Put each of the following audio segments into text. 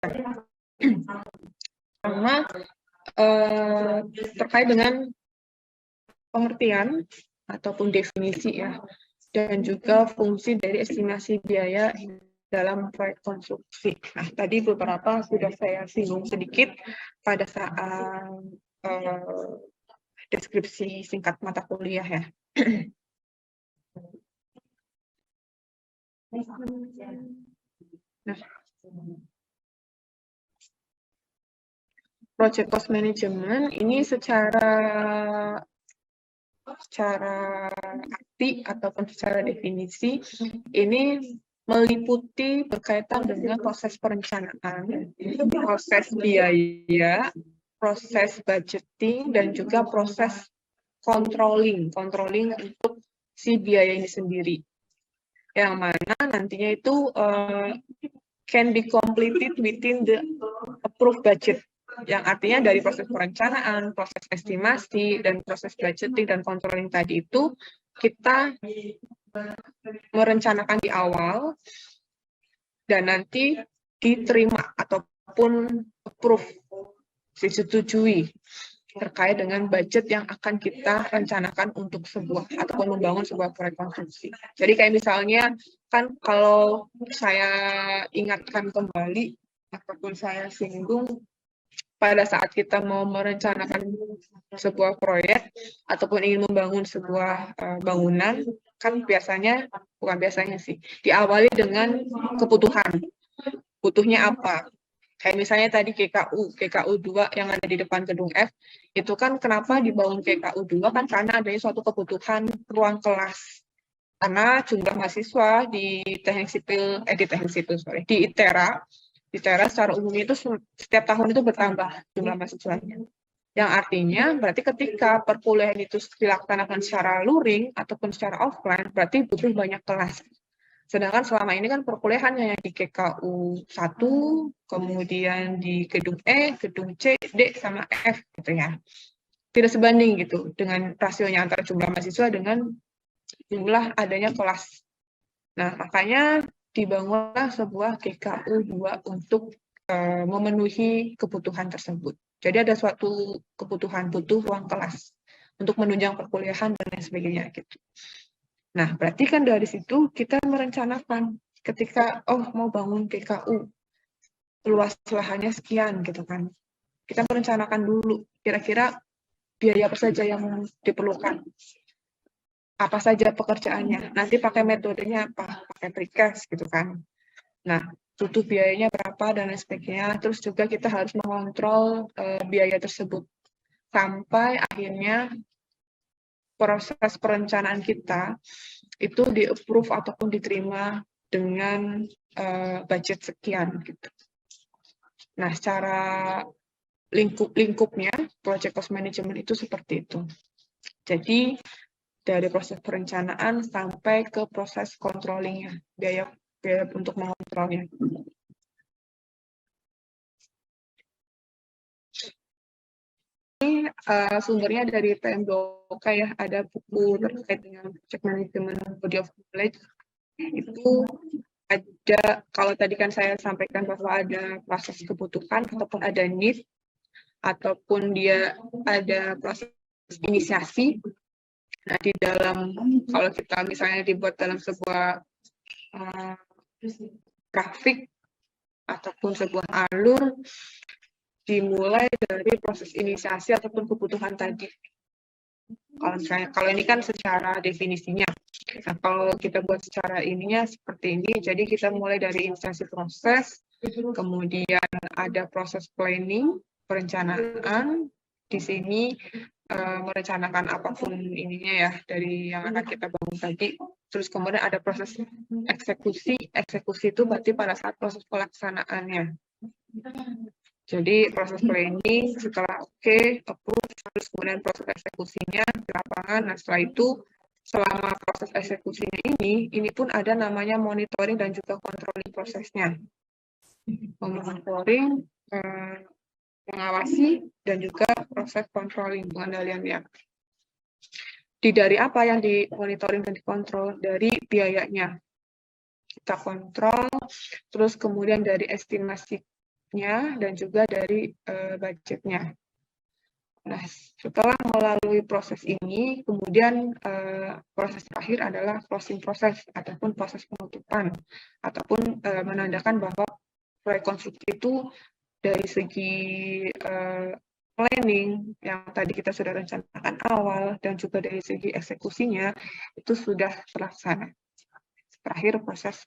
Pertama, terkait dengan pengertian ataupun definisi ya, dan juga fungsi dari estimasi biaya dalam proyek konstruksi. Nah, tadi beberapa sudah saya singgung sedikit pada saat deskripsi singkat mata kuliah ya. Nah, project cost management ini secara arti ataupun secara definisi ini meliputi berkaitan dengan proses perencanaan, proses biaya, proses budgeting, dan juga proses controlling untuk si biaya ini sendiri. Yang mana nantinya itu can be completed within the approved budget. Yang artinya dari proses perencanaan, proses estimasi, dan proses budgeting dan controlling tadi itu kita merencanakan di awal dan nanti diterima ataupun approve, disetujui terkait dengan budget yang akan kita rencanakan untuk sebuah ataupun membangun sebuah proyek konstruksi. Jadi kayak misalnya kan kalau saya ingatkan kembali ataupun saya singgung pada saat kita mau merencanakan sebuah proyek ataupun ingin membangun sebuah bangunan, kan bukan biasanya sih, diawali dengan kebutuhan. Butuhnya apa? Kayak misalnya tadi GKU 2 yang ada di depan gedung F, itu kan kenapa dibangun GKU 2 kan karena adanya suatu kebutuhan ruang kelas. Karena jumlah mahasiswa di di ITERA secara umum itu setiap tahun itu bertambah jumlah mahasiswanya. Yang artinya berarti ketika perkuliahan itu dilaksanakan secara luring ataupun secara offline, berarti butuh banyak kelas. Sedangkan selama ini kan perkuliahan hanya di GKU 1, kemudian di gedung E, gedung C, D, sama F gitu ya. Tidak sebanding gitu dengan rasionya antara jumlah mahasiswa dengan jumlah adanya kelas. Nah, makanya dibangunlah sebuah GKU 2 untuk memenuhi kebutuhan tersebut. Jadi ada suatu kebutuhan, butuh ruang kelas untuk menunjang perkuliahan dan lain sebagainya gitu. Nah, berarti kan dari situ kita merencanakan ketika mau bangun GKU, luas lahannya sekian gitu kan. Kita merencanakan dulu kira-kira biaya apa saja yang diperlukan. Apa saja pekerjaannya, nanti pakai metodenya apa, pakai precast gitu kan. Nah, butuh biayanya berapa dan lain sebagainya. Terus juga kita harus mengontrol biaya tersebut sampai akhirnya proses perencanaan kita itu di-approve ataupun diterima dengan budget sekian gitu. Nah, secara lingkupnya project cost management itu seperti itu. Jadi dari proses perencanaan sampai ke proses controllingnya, biaya untuk mengontrolnya. Ini sumbernya dari PMBOK ya, ada buku terkait dengan project management body of knowledge. Itu ada, kalau tadi kan saya sampaikan bahwa ada proses kebutuhan ataupun ada need, ataupun dia ada proses inisiasi. Nah, di dalam, kalau kita misalnya dibuat dalam sebuah grafik ataupun sebuah alur, dimulai dari proses inisiasi ataupun kebutuhan tadi. Kalau ini kan secara definisinya. Nah, kalau kita buat secara ininya seperti ini, jadi kita mulai dari inisiasi proses, kemudian ada proses planning, perencanaan, di sini merencanakan apapun ininya ya dari yang akan kita bangun tadi. Terus kemudian ada proses eksekusi. Eksekusi itu berarti pada saat proses pelaksanaannya. Jadi proses planning setelah approve, terus kemudian proses eksekusinya di lapangan. Nah, setelah itu selama proses eksekusinya ini pun ada namanya monitoring dan juga controlling prosesnya. Monitoring, mengawasi, dan juga proses controlling, pengendaliannya. Dari apa yang dimonitoring dan dikontrol? Dari biayanya. Kita kontrol, terus kemudian dari estimasi inputnya dan juga dari budgetnya. Nah, setelah melalui proses ini, kemudian proses terakhir adalah closing proses ataupun proses penutupan, ataupun menandakan bahwa proyek konstruksi itu dari segi planning yang tadi kita sudah rencanakan awal dan juga dari segi eksekusinya itu sudah terlaksana. Terakhir proses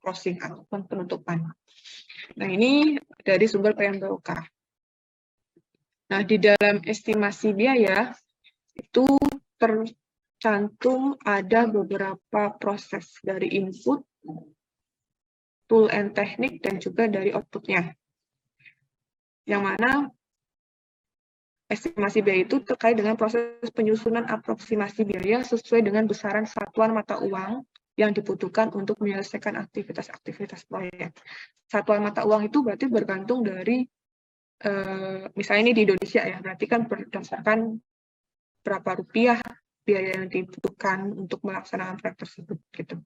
closing ataupun penutupan. Nah, ini dari sumber PMBOK. Nah, di dalam estimasi biaya itu tercantum ada beberapa proses dari input, tool and teknik, dan juga dari outputnya. Yang mana estimasi biaya itu terkait dengan proses penyusunan aproksimasi biaya sesuai dengan besaran satuan mata uang yang dibutuhkan untuk menyelesaikan aktivitas-aktivitas proyek. Satuan mata uang itu berarti bergantung dari misalnya ini di Indonesia ya, berarti kan berdasarkan berapa rupiah biaya yang dibutuhkan untuk melaksanakan proyek tersebut gitu.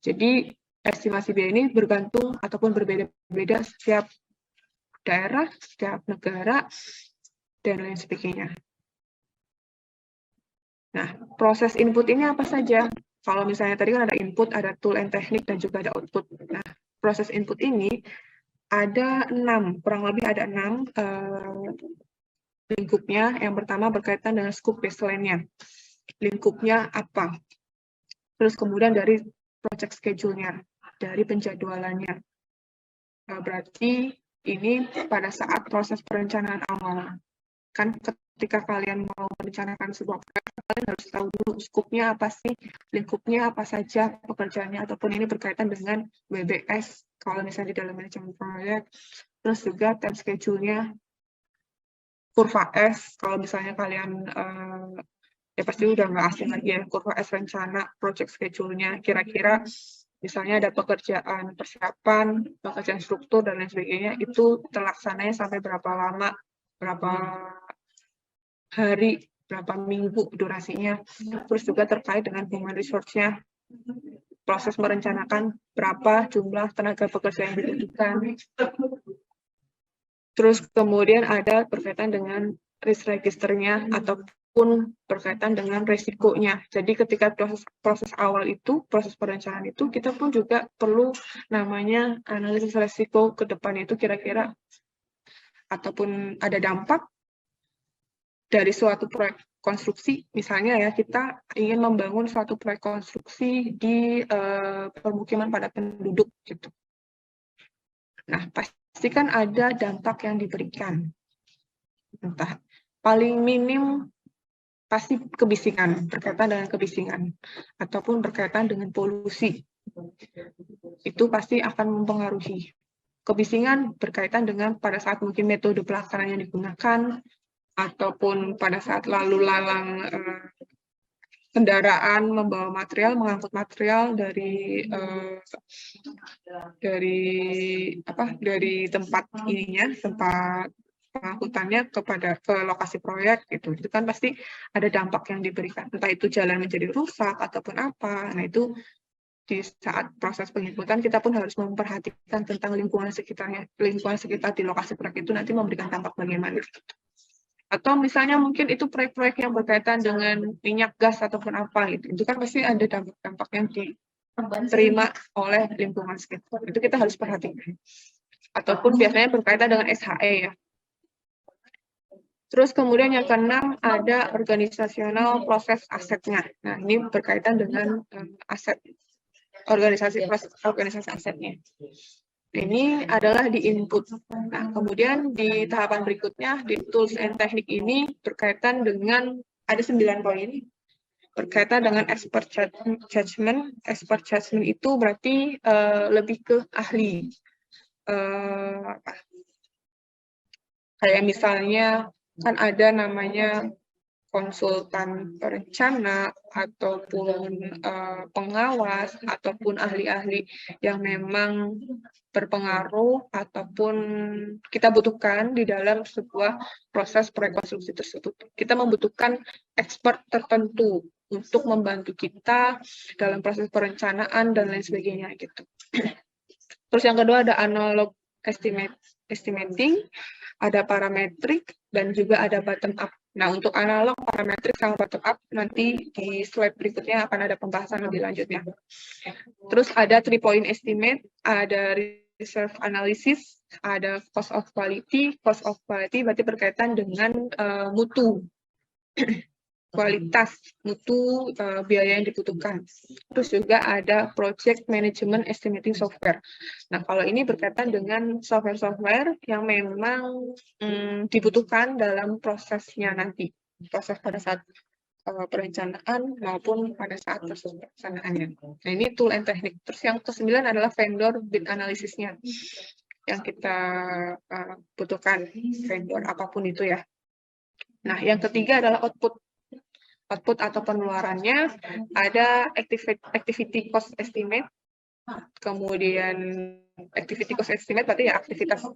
Jadi estimasi biaya ini bergantung ataupun berbeda-beda setiap daerah, setiap negara, dan lain sebagainya. Nah, proses input ini apa saja? Kalau misalnya tadi kan ada input, ada tool and teknik, dan juga ada output. Nah, proses input ini ada 6, kurang lebih ada 6 lingkupnya. Yang pertama berkaitan dengan scope baseline-nya. Lingkupnya apa? Terus kemudian dari project schedule-nya, dari penjadwalannya. Berarti ini pada saat proses perencanaan awal. Kan ketika kalian mau merencanakan sebuah proyek, kalian harus tahu dulu scope-nya apa sih, lingkupnya apa saja pekerjaannya, ataupun ini berkaitan dengan WBS, kalau misalnya di dalam manajemen proyek, terus juga time schedule-nya, kurva S, kalau misalnya kalian ya pasti udah nggak asing lagi ya, kurva S rencana, project schedule-nya, kira-kira misalnya ada pekerjaan persiapan, pekerjaan struktur, dan lain sebagainya, itu terlaksananya sampai berapa lama, berapa hari, berapa minggu durasinya, terus juga terkait dengan human resource-nya, proses merencanakan berapa jumlah tenaga pekerja yang dibutuhkan. Terus kemudian ada berkaitan dengan risk register-nya ataupun berkaitan dengan resikonya. Jadi ketika proses awal itu, proses perencanaan itu, kita pun juga perlu namanya analisis resiko ke depan itu kira-kira ataupun ada dampak dari suatu proyek konstruksi. Misalnya ya, kita ingin membangun suatu proyek konstruksi di permukiman padat penduduk gitu. Nah, pasti kan ada dampak yang diberikan. Entah paling minim pasti kebisingan, berkaitan dengan kebisingan, ataupun berkaitan dengan polusi. Itu pasti akan mempengaruhi. Kebisingan berkaitan dengan pada saat mungkin metode pelaksanaan yang digunakan, ataupun pada saat lalu lalang kendaraan membawa material, mengangkut material dari tempat ininya, tempat pengangkutannya ke lokasi proyek gitu. Itu kan pasti ada dampak yang diberikan. Entah itu jalan menjadi rusak ataupun apa. Nah, itu di saat proses penginputan kita pun harus memperhatikan tentang lingkungan sekitarnya. Lingkungan sekitar di lokasi proyek itu nanti memberikan dampak bagaimana. Atau misalnya mungkin itu proyek-proyek yang berkaitan dengan minyak gas ataupun apa gitu. Itu kan pasti ada dampak-dampak yang diterima oleh lingkungan sekitar. Itu kita harus perhatikan. Ataupun biasanya berkaitan dengan SHE ya. Terus kemudian yang keenam ada organisasional proses asetnya. Nah, ini berkaitan dengan aset organisasi asetnya. Ini adalah di input. Nah, kemudian di tahapan berikutnya, di tools and teknik ini berkaitan dengan, ada 9 poin, berkaitan dengan expert judgment. Expert judgment itu berarti lebih ke ahli. Kayak misalnya, kan ada namanya konsultan perencana, ataupun pengawas, ataupun ahli-ahli yang memang berpengaruh, ataupun kita butuhkan di dalam sebuah proses proyek konstruksi tersebut. Kita membutuhkan expert tertentu untuk membantu kita dalam proses perencanaan dan lain sebagainya gitu. Terus yang kedua ada estimating, ada parametrik, dan juga ada bottom up. Nah, untuk analog, parametrik, sama bottom up, nanti di slide berikutnya akan ada pembahasan lebih lanjutnya. Terus ada 3-point estimate, ada reserve analysis, ada cost of quality. Cost of quality berarti berkaitan dengan mutu, kualitas, mutu, biaya yang dibutuhkan. Terus juga ada project management estimating software. Nah, kalau ini berkaitan dengan software-software yang memang dibutuhkan dalam prosesnya nanti. Proses pada saat perencanaan maupun pada saat proses pelaksanaannya. Nah, ini tool and teknik. Terus yang ke-9 adalah vendor bid analisisnya. Yang kita butuhkan, vendor apapun itu ya. Nah, yang ketiga adalah output. Output atau pengeluarannya, ada activity cost estimate, kemudian activity cost estimate berarti ya aktivitas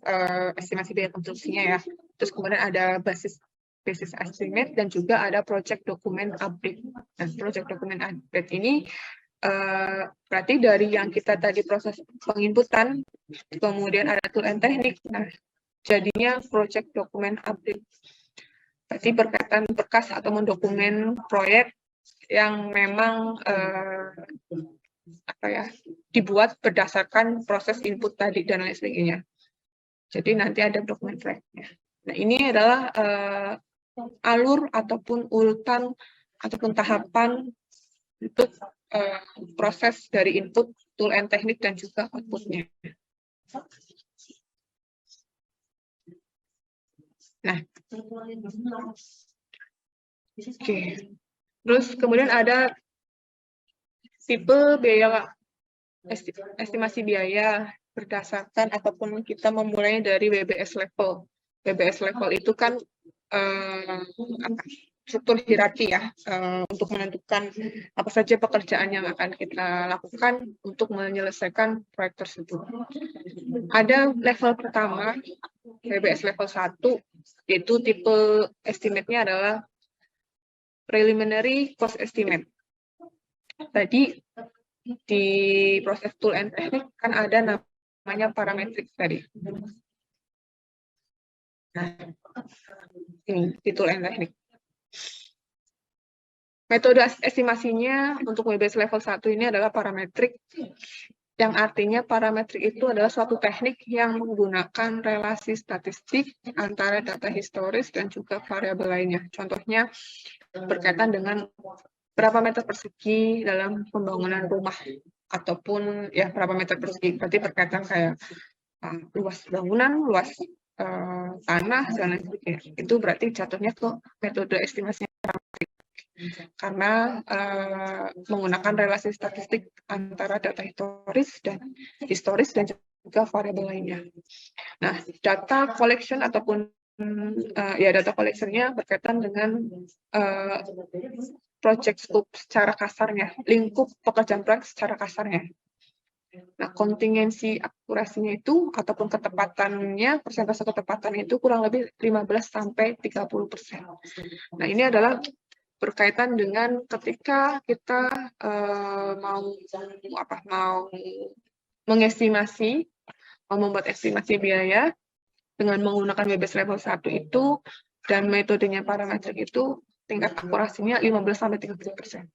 estimasi biaya konstruksinya ya. Terus kemudian ada basis estimate, dan juga ada project document update. Nah, project document update ini berarti dari yang kita tadi proses penginputan, kemudian ada tool and teknik, nah jadinya project document update. Berarti berkaitan berkas atau mendokumen proyek yang memang dibuat berdasarkan proses input tadi dan lain sebagainya. Jadi nanti ada dokumen proyeknya. Nah, ini adalah alur ataupun urutan ataupun tahapan untuk proses dari input, tool and teknik, dan juga outputnya. Nah, oke. Terus kemudian ada tipe biaya, estimasi biaya berdasarkan ataupun kita memulainya dari WBS level. WBS level itu kan struktur hierarki ya, untuk menentukan apa saja pekerjaan yang akan kita lakukan untuk menyelesaikan proyek tersebut. Ada level pertama, WBS level 1, yaitu tipe estimate-nya adalah preliminary cost estimate. Tadi di proses tool and teknik kan ada namanya parametrik tadi. Nah, ini di tool and teknik. Metode estimasinya untuk WBS level 1 ini adalah parametrik, yang artinya parametrik itu adalah suatu teknik yang menggunakan relasi statistik antara data historis dan juga variabel lainnya. Contohnya berkaitan dengan berapa meter persegi dalam pembangunan rumah, ataupun ya berapa meter persegi, berarti berkaitan kayak luas bangunan, luas tanah, dan lain sebagainya. Itu berarti jatuhnya ke metode estimasinya parametrik. Karena menggunakan relasi statistik antara data historis dan juga variabel lainnya. Nah, data collection ataupun data collection-nya berkaitan dengan project scope secara kasarnya, lingkup pekerjaan proyek secara kasarnya. Nah, kontingensi akurasinya itu ataupun ketepatannya, persentase ketepatan itu kurang lebih 15-30%. Nah, ini adalah berkaitan dengan ketika kita mau mengestimasi, mau membuat estimasi biaya dengan menggunakan WBS level 1 itu, dan metodenya parametrik itu tingkat akurasinya 15-30%.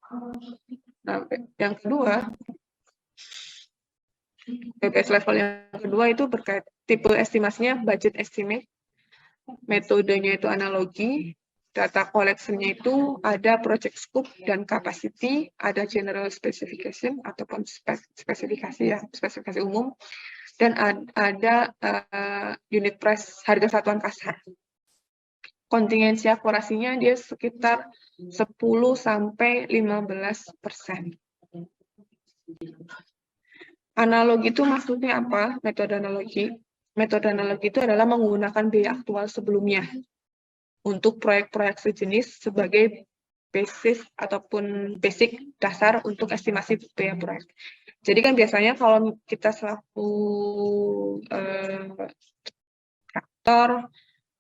Nah, yang kedua, WBS level yang kedua itu berkait tipe estimasinya budget estimate, metodenya itu analogi. Data collection-nya itu ada project scope dan capacity, ada general specification ataupun spesifikasi umum, dan ada unit price, harga satuan kasar. Kontingensi akurasinya dia sekitar 10-15%. Analogi itu maksudnya apa? Metode analogi. Metode analogi itu adalah menggunakan biaya aktual sebelumnya untuk proyek-proyek sejenis sebagai basis ataupun basic dasar untuk estimasi biaya proyek. Jadi kan biasanya kalau kita selaku kontraktor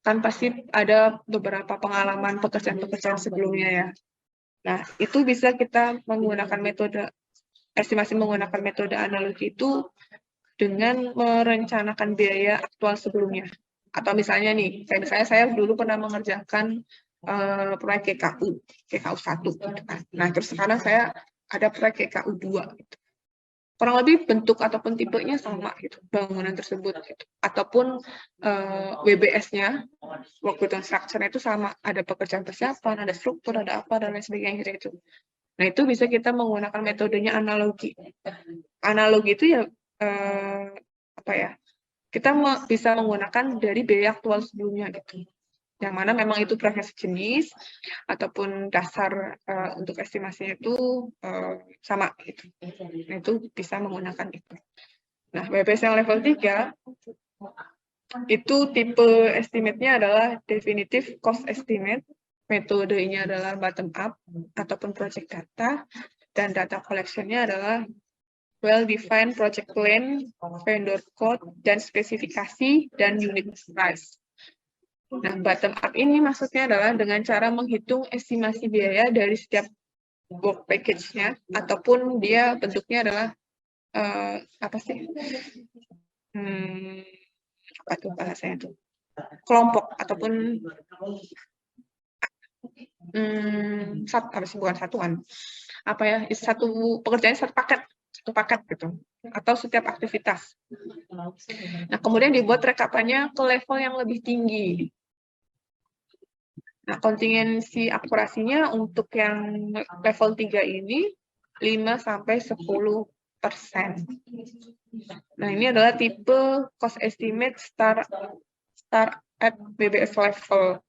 kan pasti ada beberapa pengalaman pekerjaan-pekerjaan sebelumnya ya. Nah, itu bisa kita menggunakan metode estimasi menggunakan metode analogi itu dengan merencanakan biaya aktual sebelumnya. Atau misalnya nih, kayak misalnya saya dulu pernah mengerjakan proyek GKU 1 gitu kan. Nah, terus sekarang saya ada proyek GKU 2 gitu. Kurang lebih bentuk ataupun tipenya sama gitu, bangunan tersebut gitu. Ataupun WBS-nya, work with structure-nya itu sama, ada pekerjaan persiapan, ada struktur, ada apa dan lain sebagainya gitu. Nah, itu bisa kita menggunakan metodenya analogi. Analogi itu ya apa ya? Kita bisa menggunakan dari biaya aktual sebelumnya gitu. Yang mana memang itu proses jenis ataupun dasar untuk estimasinya itu sama gitu. Nah, itu bisa menggunakan itu. Nah, BPS yang level 3 itu tipe estimate-nya adalah definitive cost estimate. Metodenya adalah bottom up ataupun project data, dan data collection-nya adalah well-defined project plan, vendor code, dan spesifikasi, dan unit price. Nah, bottom up ini maksudnya adalah dengan cara menghitung estimasi biaya dari setiap work package-nya, ataupun dia bentuknya adalah apa sih? Apa tuh bahasanya tuh? Kelompok ataupun bukan satuan. Apa ya? Satu pekerjaan satu paket gitu, atau setiap aktivitas. Nah, kemudian dibuat rekapannya ke level yang lebih tinggi. Nah, kontingensi akurasinya untuk yang level 3 ini 5-10%. Nah, ini adalah tipe cost estimate start at BBS level.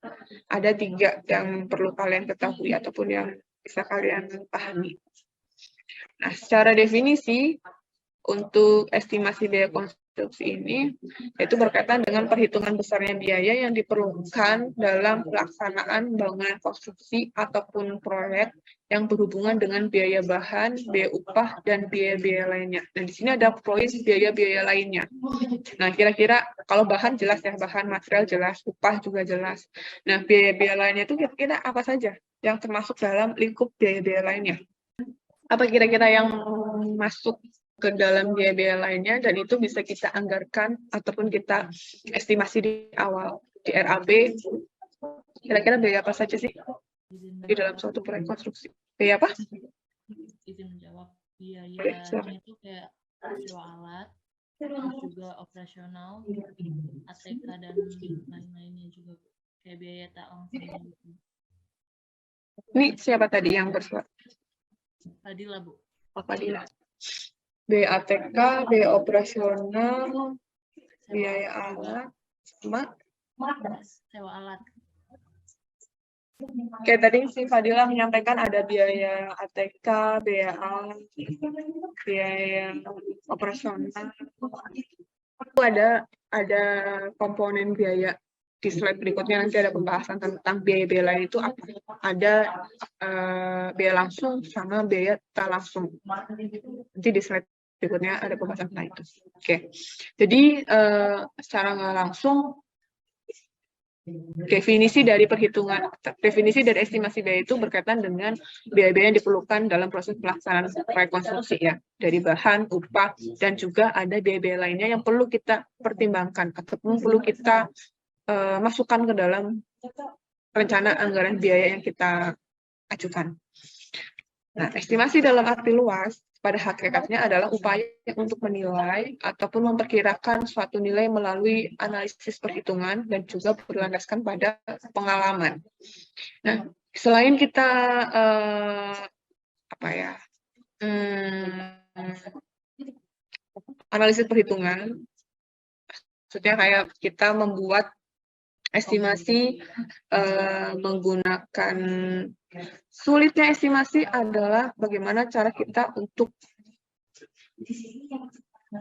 Ada 3 yang perlu kalian ketahui ataupun yang bisa kalian pahami. Nah, secara definisi, untuk estimasi biaya konstruksi ini, yaitu berkaitan dengan perhitungan besarnya biaya yang diperlukan dalam pelaksanaan bangunan konstruksi ataupun proyek yang berhubungan dengan biaya bahan, biaya upah, dan biaya-biaya lainnya. Dan di sini ada poin biaya-biaya lainnya. Nah, kira-kira kalau bahan jelas ya, bahan material jelas, upah juga jelas. Nah, biaya-biaya lainnya itu kira-kira apa saja yang termasuk dalam lingkup biaya-biaya lainnya? Apa kira-kira yang masuk ke dalam biaya-biaya lainnya, dan itu bisa kita anggarkan ataupun kita estimasi di awal di RAB. Kira-kira biaya apa saja sih di dalam suatu proyek konstruksi? Biaya apa? Izin menjawab. Biayanya itu kayak sewa alat, terus juga operasional, ATK dan lain-lainnya juga, kayak biaya tak langsung gitu. Ini siapa tadi yang bersuara? Fadila, Bu. Fadila. Biaya ATK, biaya operasional, biaya alat, sama sewa alat. Kayak tadi si Fadila menyampaikan ada biaya ATK, biaya alat, biaya operasional. Itu ada komponen biaya. Di slide berikutnya nanti ada pembahasan tentang biaya-biaya lain itu apa. Ada biaya langsung sama biaya tak langsung. Nanti di slide berikutnya ada pembahasan tentang itu. Oke. Jadi secara nggak langsung definisi dari estimasi biaya itu berkaitan dengan biaya-biaya yang diperlukan dalam proses pelaksanaan proyek konstruksi ya, dari bahan, upah, dan juga ada biaya-biaya lainnya yang perlu kita pertimbangkan ataupun perlu kita masukkan ke dalam rencana anggaran biaya yang kita ajukan. Nah, estimasi dalam arti luas pada hakikatnya adalah upaya untuk menilai ataupun memperkirakan suatu nilai melalui analisis perhitungan dan juga berlandaskan pada pengalaman. Nah, selain kita analisis perhitungan, maksudnya kayak kita membuat estimasi menggunakan, sulitnya estimasi adalah bagaimana cara kita untuk,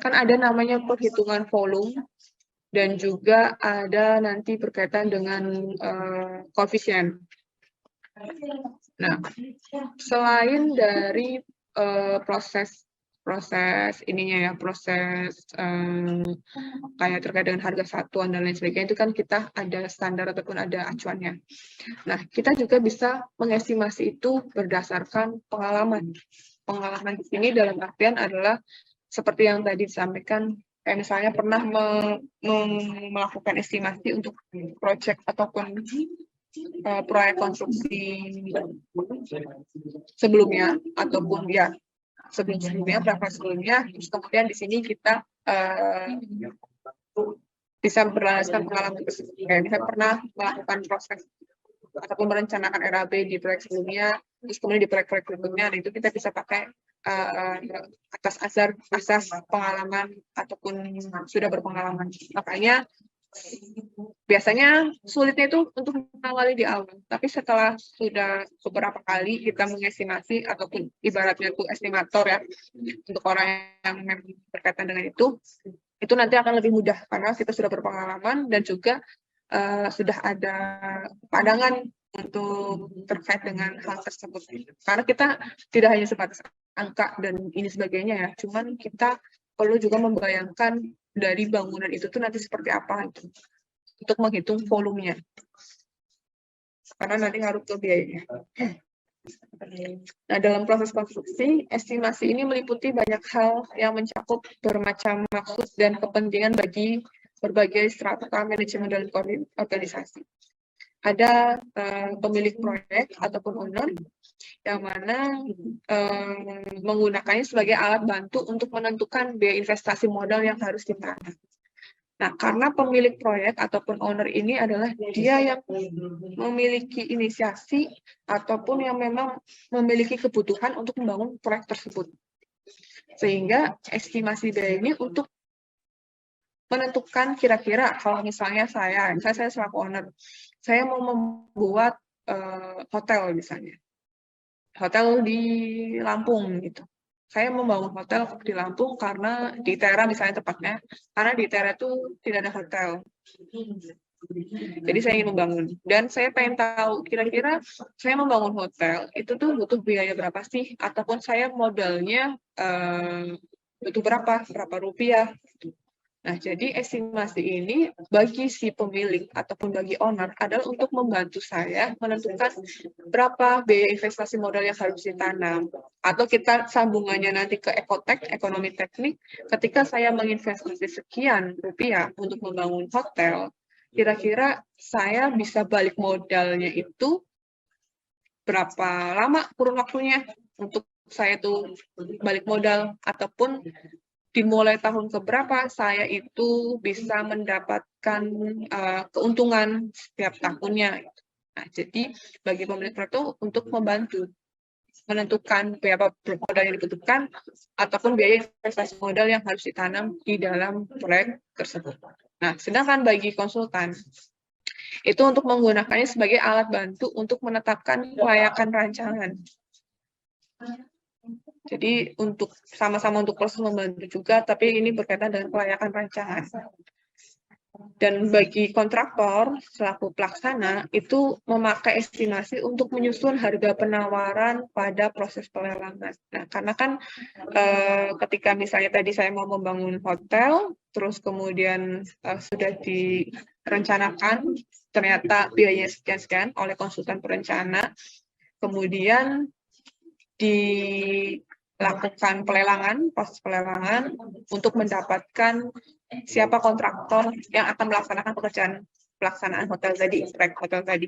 kan ada namanya perhitungan volume dan juga ada nanti berkaitan dengan koefisien. Nah, selain dari proses ininya ya, proses kayak terkait dengan harga satuan dan lain sebagainya, itu kan kita ada standar ataupun ada acuannya. Nah, kita juga bisa mengestimasi itu berdasarkan pengalaman. Pengalaman di sini dalam artian adalah seperti yang tadi disampaikan, Kayak misalnya pernah melakukan estimasi untuk proyek ataupun proyek konstruksi sebelumnya, ataupun ya sebelumnya, berapa sebelumnya, terus kemudian di sini kita bisa berlandaskan pengalaman tersebut. Kayak misalnya pernah melakukan proses ataupun merencanakan RAB di proyek sebelumnya, terus kemudian di proyek-proyek berikutnya, nah itu kita bisa pakai atas asas pengalaman ataupun sudah berpengalaman. Makanya biasanya sulitnya itu untuk mengawali di awal, tapi setelah sudah beberapa kali kita mengestimasi ataupun ibaratnya itu estimator ya, untuk orang yang memang berkaitan dengan itu nanti akan lebih mudah karena kita sudah berpengalaman dan juga sudah ada pandangan untuk terkait dengan hal tersebut. Karena kita tidak hanya sebatas angka dan ini sebagainya ya, cuman kita perlu juga membayangkan dari bangunan itu tuh nanti seperti apa itu, untuk menghitung volumenya. Karena nanti ngaruh ke biayanya. Nah, dalam proses konstruksi, estimasi ini meliputi banyak hal yang mencakup bermacam maksud dan kepentingan bagi berbagai strata manajemen dan organisasi. Ada pemilik proyek ataupun owner yang mana menggunakannya sebagai alat bantu untuk menentukan biaya investasi modal yang harus ditanam. Nah, karena pemilik proyek ataupun owner ini adalah dia yang memiliki inisiasi ataupun yang memang memiliki kebutuhan untuk membangun proyek tersebut. Sehingga estimasi biaya ini untuk menentukan kira-kira kalau misalnya saya selaku owner, saya mau membuat hotel misalnya. Hotel di Lampung gitu. Saya membangun hotel di Lampung karena di Tera misalnya tepatnya, karena di Tera itu tidak ada hotel. Jadi saya ingin membangun. Dan saya pengen tahu kira-kira saya membangun hotel itu tuh butuh biaya berapa sih? Ataupun saya modalnya butuh berapa rupiah. Nah, jadi estimasi ini bagi si pemilik ataupun bagi owner adalah untuk membantu saya menentukan berapa biaya investasi modal yang harus ditanam. Atau kita sambungannya nanti ke ekotek, ekonomi teknik, ketika saya menginvestasi sekian rupiah untuk membangun hotel, kira-kira saya bisa balik modalnya itu berapa lama kurun waktunya untuk saya itu balik modal, ataupun dimulai tahun keberapa saya itu bisa mendapatkan keuntungan setiap tahunnya. Nah, jadi bagi pemilik proyek itu untuk membantu menentukan berapa modal yang dibutuhkan ataupun biaya investasi modal yang harus ditanam di dalam proyek tersebut. Nah, sedangkan bagi konsultan itu untuk menggunakannya sebagai alat bantu untuk menetapkan kelayakan rancangan. Jadi untuk sama-sama untuk proses membantu juga, tapi ini berkaitan dengan kelayakan rancangan. Dan bagi kontraktor selaku pelaksana itu memakai estimasi untuk menyusun harga penawaran pada proses pelelangan. Nah, karena kan ketika misalnya tadi saya mau membangun hotel, terus kemudian sudah direncanakan, ternyata biayanya sekian-sekian oleh konsultan perencana, kemudian dilakukan pelelangan, proses pelelangan untuk mendapatkan siapa kontraktor yang akan melaksanakan pekerjaan pelaksanaan hotel tadi, proyek hotel tadi.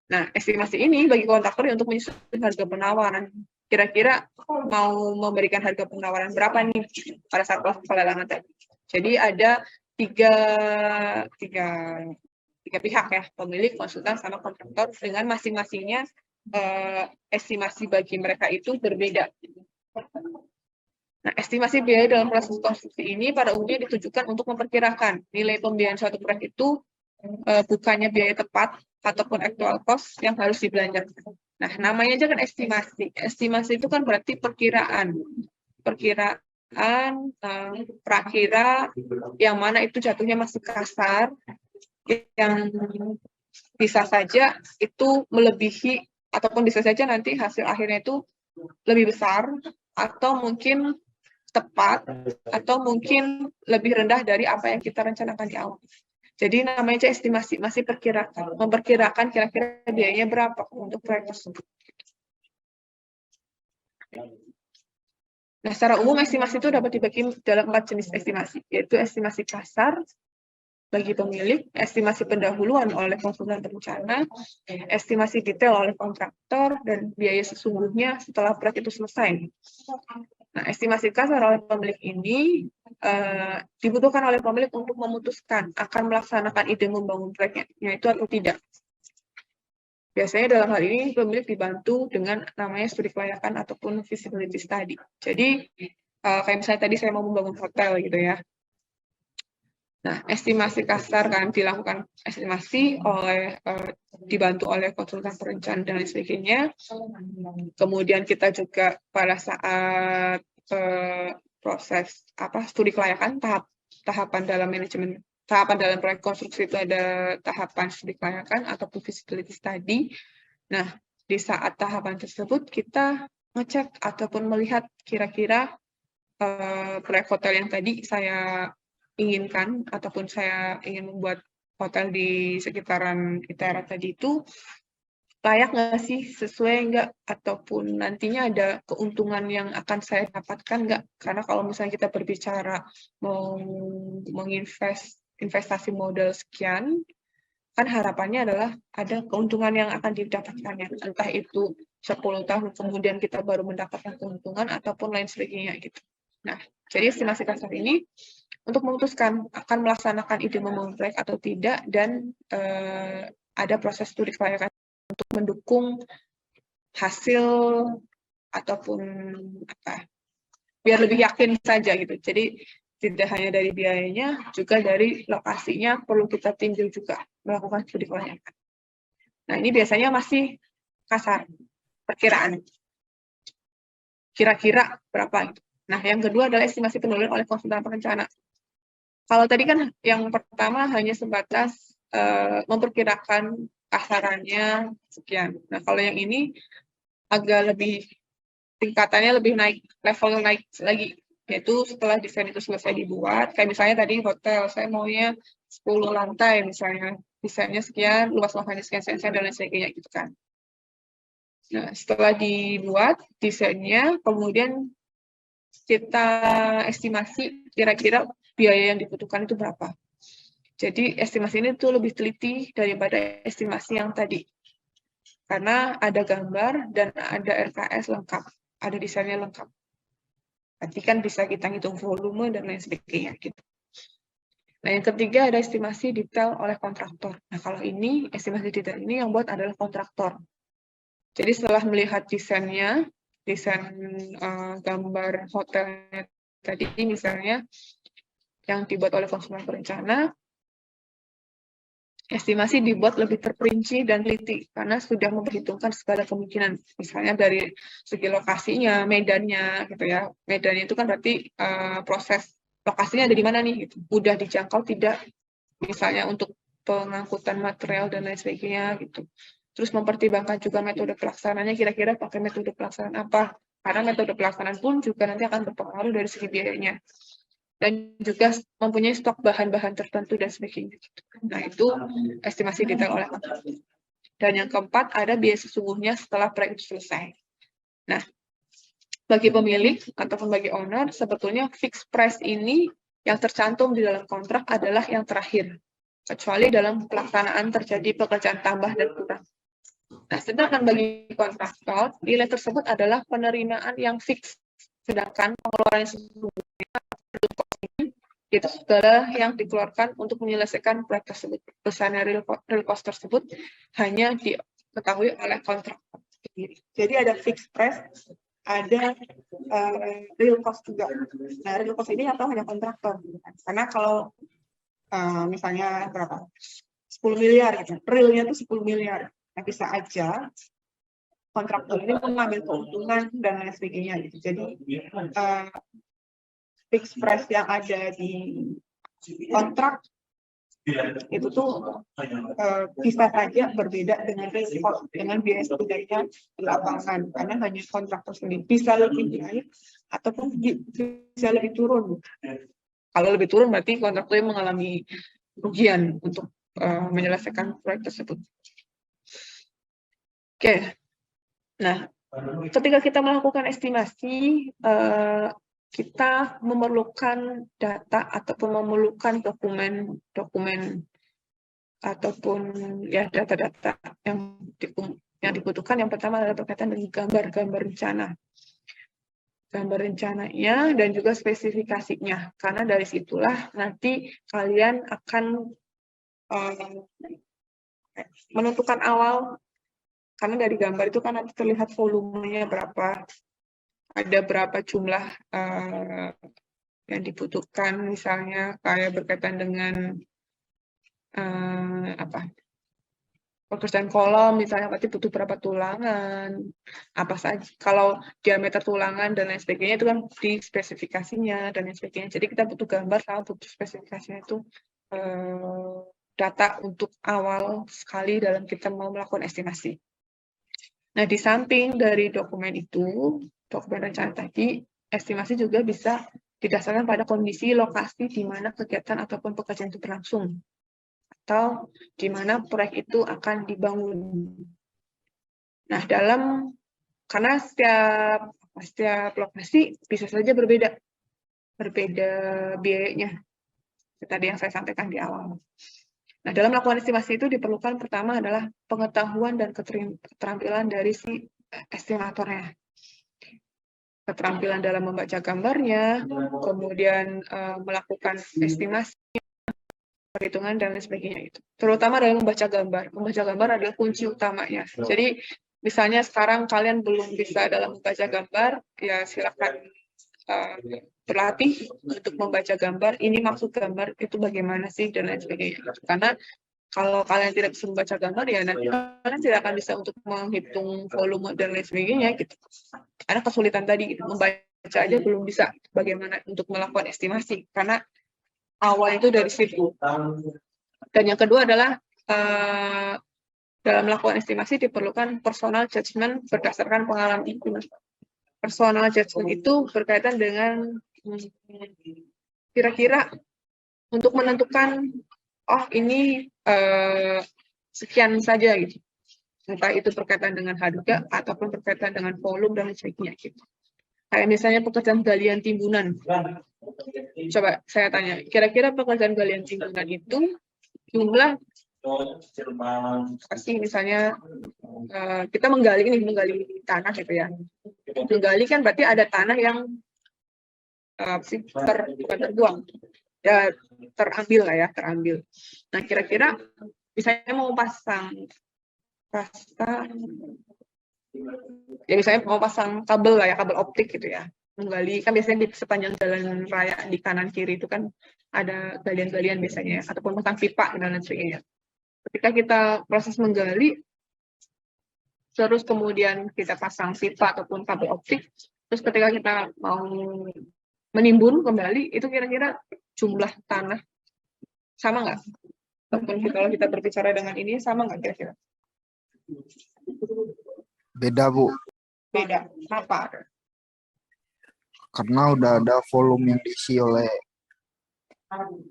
Nah, estimasi ini bagi kontraktor untuk menyusun harga penawaran. Kira-kira mau memberikan harga penawaran berapa nih pada saat proses pelelangan tadi. Jadi ada tiga pihak ya, pemilik, konsultan, sama kontraktor dengan masing-masingnya estimasi bagi mereka itu berbeda. Nah, estimasi biaya dalam proses konstruksi ini pada umumnya ditujukan untuk memperkirakan nilai pembiayaan suatu proyek itu bukannya biaya tepat ataupun actual cost yang harus dibelanjakan. Nah, namanya aja kan estimasi. Estimasi itu kan berarti perkiraan. Prakira yang mana itu jatuhnya masih kasar, yang bisa saja itu melebihi ataupun bisa saja nanti hasil akhirnya itu lebih besar atau mungkin tepat atau mungkin lebih rendah dari apa yang kita rencanakan di awal. Jadi namanya estimasi, masih perkirakan, memperkirakan kira-kira biayanya berapa untuk proyek tersebut. Nah, secara umum estimasi itu dapat dibagi dalam 4 jenis estimasi, yaitu estimasi kasar bagi pemilik, estimasi pendahuluan oleh konsultan perencana, estimasi detail oleh kontraktor, dan biaya sesungguhnya setelah proyek itu selesai. Nah, estimasi kasar oleh pemilik ini dibutuhkan oleh pemilik untuk memutuskan akan melaksanakan ide membangun proyeknya itu atau tidak. Biasanya dalam hal ini pemilik dibantu dengan namanya studi kelayakan ataupun feasibility study. Jadi kayak misalnya tadi saya mau membangun hotel gitu ya. Nah, estimasi kasar kan dilakukan estimasi oleh dibantu oleh konsultan perencanaan dan lain sebagainya. Kemudian kita juga pada saat proses studi kelayakan tahapan dalam manajemen. Tahapan dalam proyek konstruksi itu ada tahapan studi kelayakan ataupun feasibility study. Nah, di saat tahapan tersebut kita ngecek ataupun melihat kira-kira proyek hotel yang tadi saya inginkan ataupun saya ingin membuat hotel di sekitaran ITERA tadi itu layak nggak sih, sesuai nggak, ataupun nantinya ada keuntungan yang akan saya dapatkan nggak? Karena kalau misalnya kita berbicara mau investasi modal sekian, kan harapannya adalah ada keuntungan yang akan didapatkannya, entah itu 10 tahun kemudian kita baru mendapatkan keuntungan ataupun lain sebagainya gitu. Nah, jadi estimasi kasar ini untuk memutuskan akan melaksanakan ide membangun proyek atau tidak, dan ada proses studi kelayakan untuk mendukung hasil ataupun biar lebih yakin saja gitu. Jadi tidak hanya dari biayanya, juga dari lokasinya perlu kita tinjau juga, melakukan studi kelayakan. Nah, ini biasanya masih kasar, perkiraan. Kira-kira berapa gitu. Nah, yang kedua adalah estimasi pendahuluan oleh konsultan perencana. Kalau tadi kan yang pertama hanya sebatas memperkirakan kasarannya sekian. Nah, kalau yang ini agak lebih, tingkatannya lebih naik, level naik lagi. Yaitu setelah desain itu selesai dibuat, kayak misalnya tadi hotel, saya maunya 10 lantai misalnya, desainnya sekian, luas lahannya sekian, dan lain sebagainya gitu kan. Nah, setelah dibuat desainnya, kemudian kita estimasi kira-kira biaya yang dibutuhkan itu berapa. Jadi estimasi ini tuh lebih teliti daripada estimasi yang tadi. Karena ada gambar dan ada RKS lengkap, ada desainnya lengkap. Nanti kan bisa kita hitung volume dan lain sebagainya gitu. Nah, yang ketiga ada estimasi detail oleh kontraktor. Nah, kalau ini estimasi detail ini yang buat adalah kontraktor. Jadi setelah melihat desainnya, desain gambar hotelnya tadi misalnya yang dibuat oleh konsultan perencana, estimasi dibuat lebih terperinci dan teliti karena sudah memperhitungkan segala kemungkinan, misalnya dari segi lokasinya, medannya, gitu ya. Medannya itu kan berarti proses lokasinya ada di mana nih, gitu. Mudah dijangkau tidak, misalnya untuk pengangkutan material dan lain sebagainya, gitu. Terus mempertimbangkan juga metode pelaksananya, kira-kira pakai metode pelaksanaan apa? Karena metode pelaksanaan pun juga nanti akan berpengaruh dari segi biayanya. Dan juga mempunyai stok bahan-bahan tertentu dan sebagainya. Nah, itu estimasi detail oleh kontraktor. Dan yang keempat, ada biaya sesungguhnya setelah proyek itu selesai. Nah, bagi pemilik ataupun bagi owner, sebetulnya fixed price ini yang tercantum di dalam kontrak adalah yang terakhir, kecuali dalam pelaksanaan terjadi pekerjaan tambah dan kurang. Nah, sedangkan bagi kontraktor, nilai tersebut adalah penerimaan yang fix, sedangkan pengeluaran sesungguhnya itu segala yang dikeluarkan untuk menyelesaikan proyek tersebut. Besarnya real cost tersebut hanya diketahui oleh kontraktor sendiri. Jadi ada fixed price, ada real cost juga. Nah, real cost ini atau hanya kontraktor. Karena kalau misalnya berapa? 10 miliar gitu. Realnya itu 10 miliar. Nah, bisa aja kontraktor ini mengambil keuntungan dan lain sebagainya gitu. Jadi fixed price yang ada di kontrak itu tuh bisa saja berbeda dengan risiko, dengan biaya setidaknya di lapangan, karena hanya kontraktor sendiri bisa lebih naik ataupun bisa lebih turun. Kalau lebih turun berarti kontraktor mengalami kerugian untuk menyelesaikan proyek tersebut. Oke. Nah, ketika kita melakukan estimasi, kita memerlukan data ataupun memerlukan dokumen ataupun ya data-data yang dibutuhkan. Yang pertama adalah berkaitan dengan gambar rencana. Gambar rencananya dan juga spesifikasinya. Karena dari situlah nanti kalian akan menentukan awal, karena dari gambar itu kan nanti terlihat volumenya berapa, ada berapa jumlah yang dibutuhkan, misalnya kayak berkaitan dengan pekerjaan kolom, misalnya berarti butuh berapa tulangan, apa saja, kalau diameter tulangan dan lain sebagainya itu kan di spesifikasinya dan lain sebagainya. Jadi kita butuh gambar sama butuh spesifikasinya itu data untuk awal sekali dalam kita mau melakukan estimasi. Nah, di samping dari dokumen itu, dokumen rencana tadi, estimasi juga bisa didasarkan pada kondisi lokasi di mana kegiatan ataupun pekerjaan itu berlangsung, atau di mana proyek itu akan dibangun. Nah, karena setiap lokasi bisa saja berbeda biayanya, tadi yang saya sampaikan di awal. Nah, dalam melakukan estimasi itu diperlukan pertama adalah pengetahuan dan keterampilan dari si estimatornya. Keterampilan dalam membaca gambarnya, kemudian melakukan estimasi, perhitungan, dan lain sebagainya itu. Terutama dalam membaca gambar. Membaca gambar adalah kunci utamanya. Jadi, misalnya sekarang kalian belum bisa dalam membaca gambar, ya silakan berlatih untuk membaca gambar. Ini maksud gambar itu bagaimana sih, dan lain sebagainya. Karena kalau kalian tidak bisa membaca gambar, ya nanti kalian tidak akan bisa untuk menghitung volume dan lain sebagainya gitu. Karena kesulitan tadi gitu, membaca aja belum bisa bagaimana untuk melakukan estimasi, karena awal itu dari situ. Dan yang kedua adalah dalam melakukan estimasi diperlukan personal judgment berdasarkan pengalaman itu. Personal judgment itu berkaitan dengan kira-kira untuk menentukan, oh ini sekian saja gitu. Entah itu berkaitan dengan harga ataupun berkaitan dengan volume dan sebagainya gitu. Kayak misalnya pekerjaan galian timbunan. Coba saya tanya, kira-kira pekerjaan galian timbunan itu jumlah pasti misalnya kita menggali tanah gitu ya. Menggali kan berarti ada tanah yang bukan terbuang, ya terambil lah ya, terambil. Nah, kira-kira misalnya mau pasang ya misalnya mau pasang kabel lah ya, kabel optik gitu ya, menggali kan biasanya di sepanjang jalan raya di kanan kiri itu kan ada galian-galian biasanya ya, ataupun pasang pipa dan lain sebagainya. Ketika kita proses menggali, terus kemudian kita pasang pipa ataupun kabel optik, terus ketika kita mau menimbun kembali, itu kira-kira jumlah tanah sama nggak? Ataupun kalau kita berbicara dengan ini sama nggak kira-kira? Beda, Bu. Beda. Kenapa? Karena udah ada volume yang diisi oleh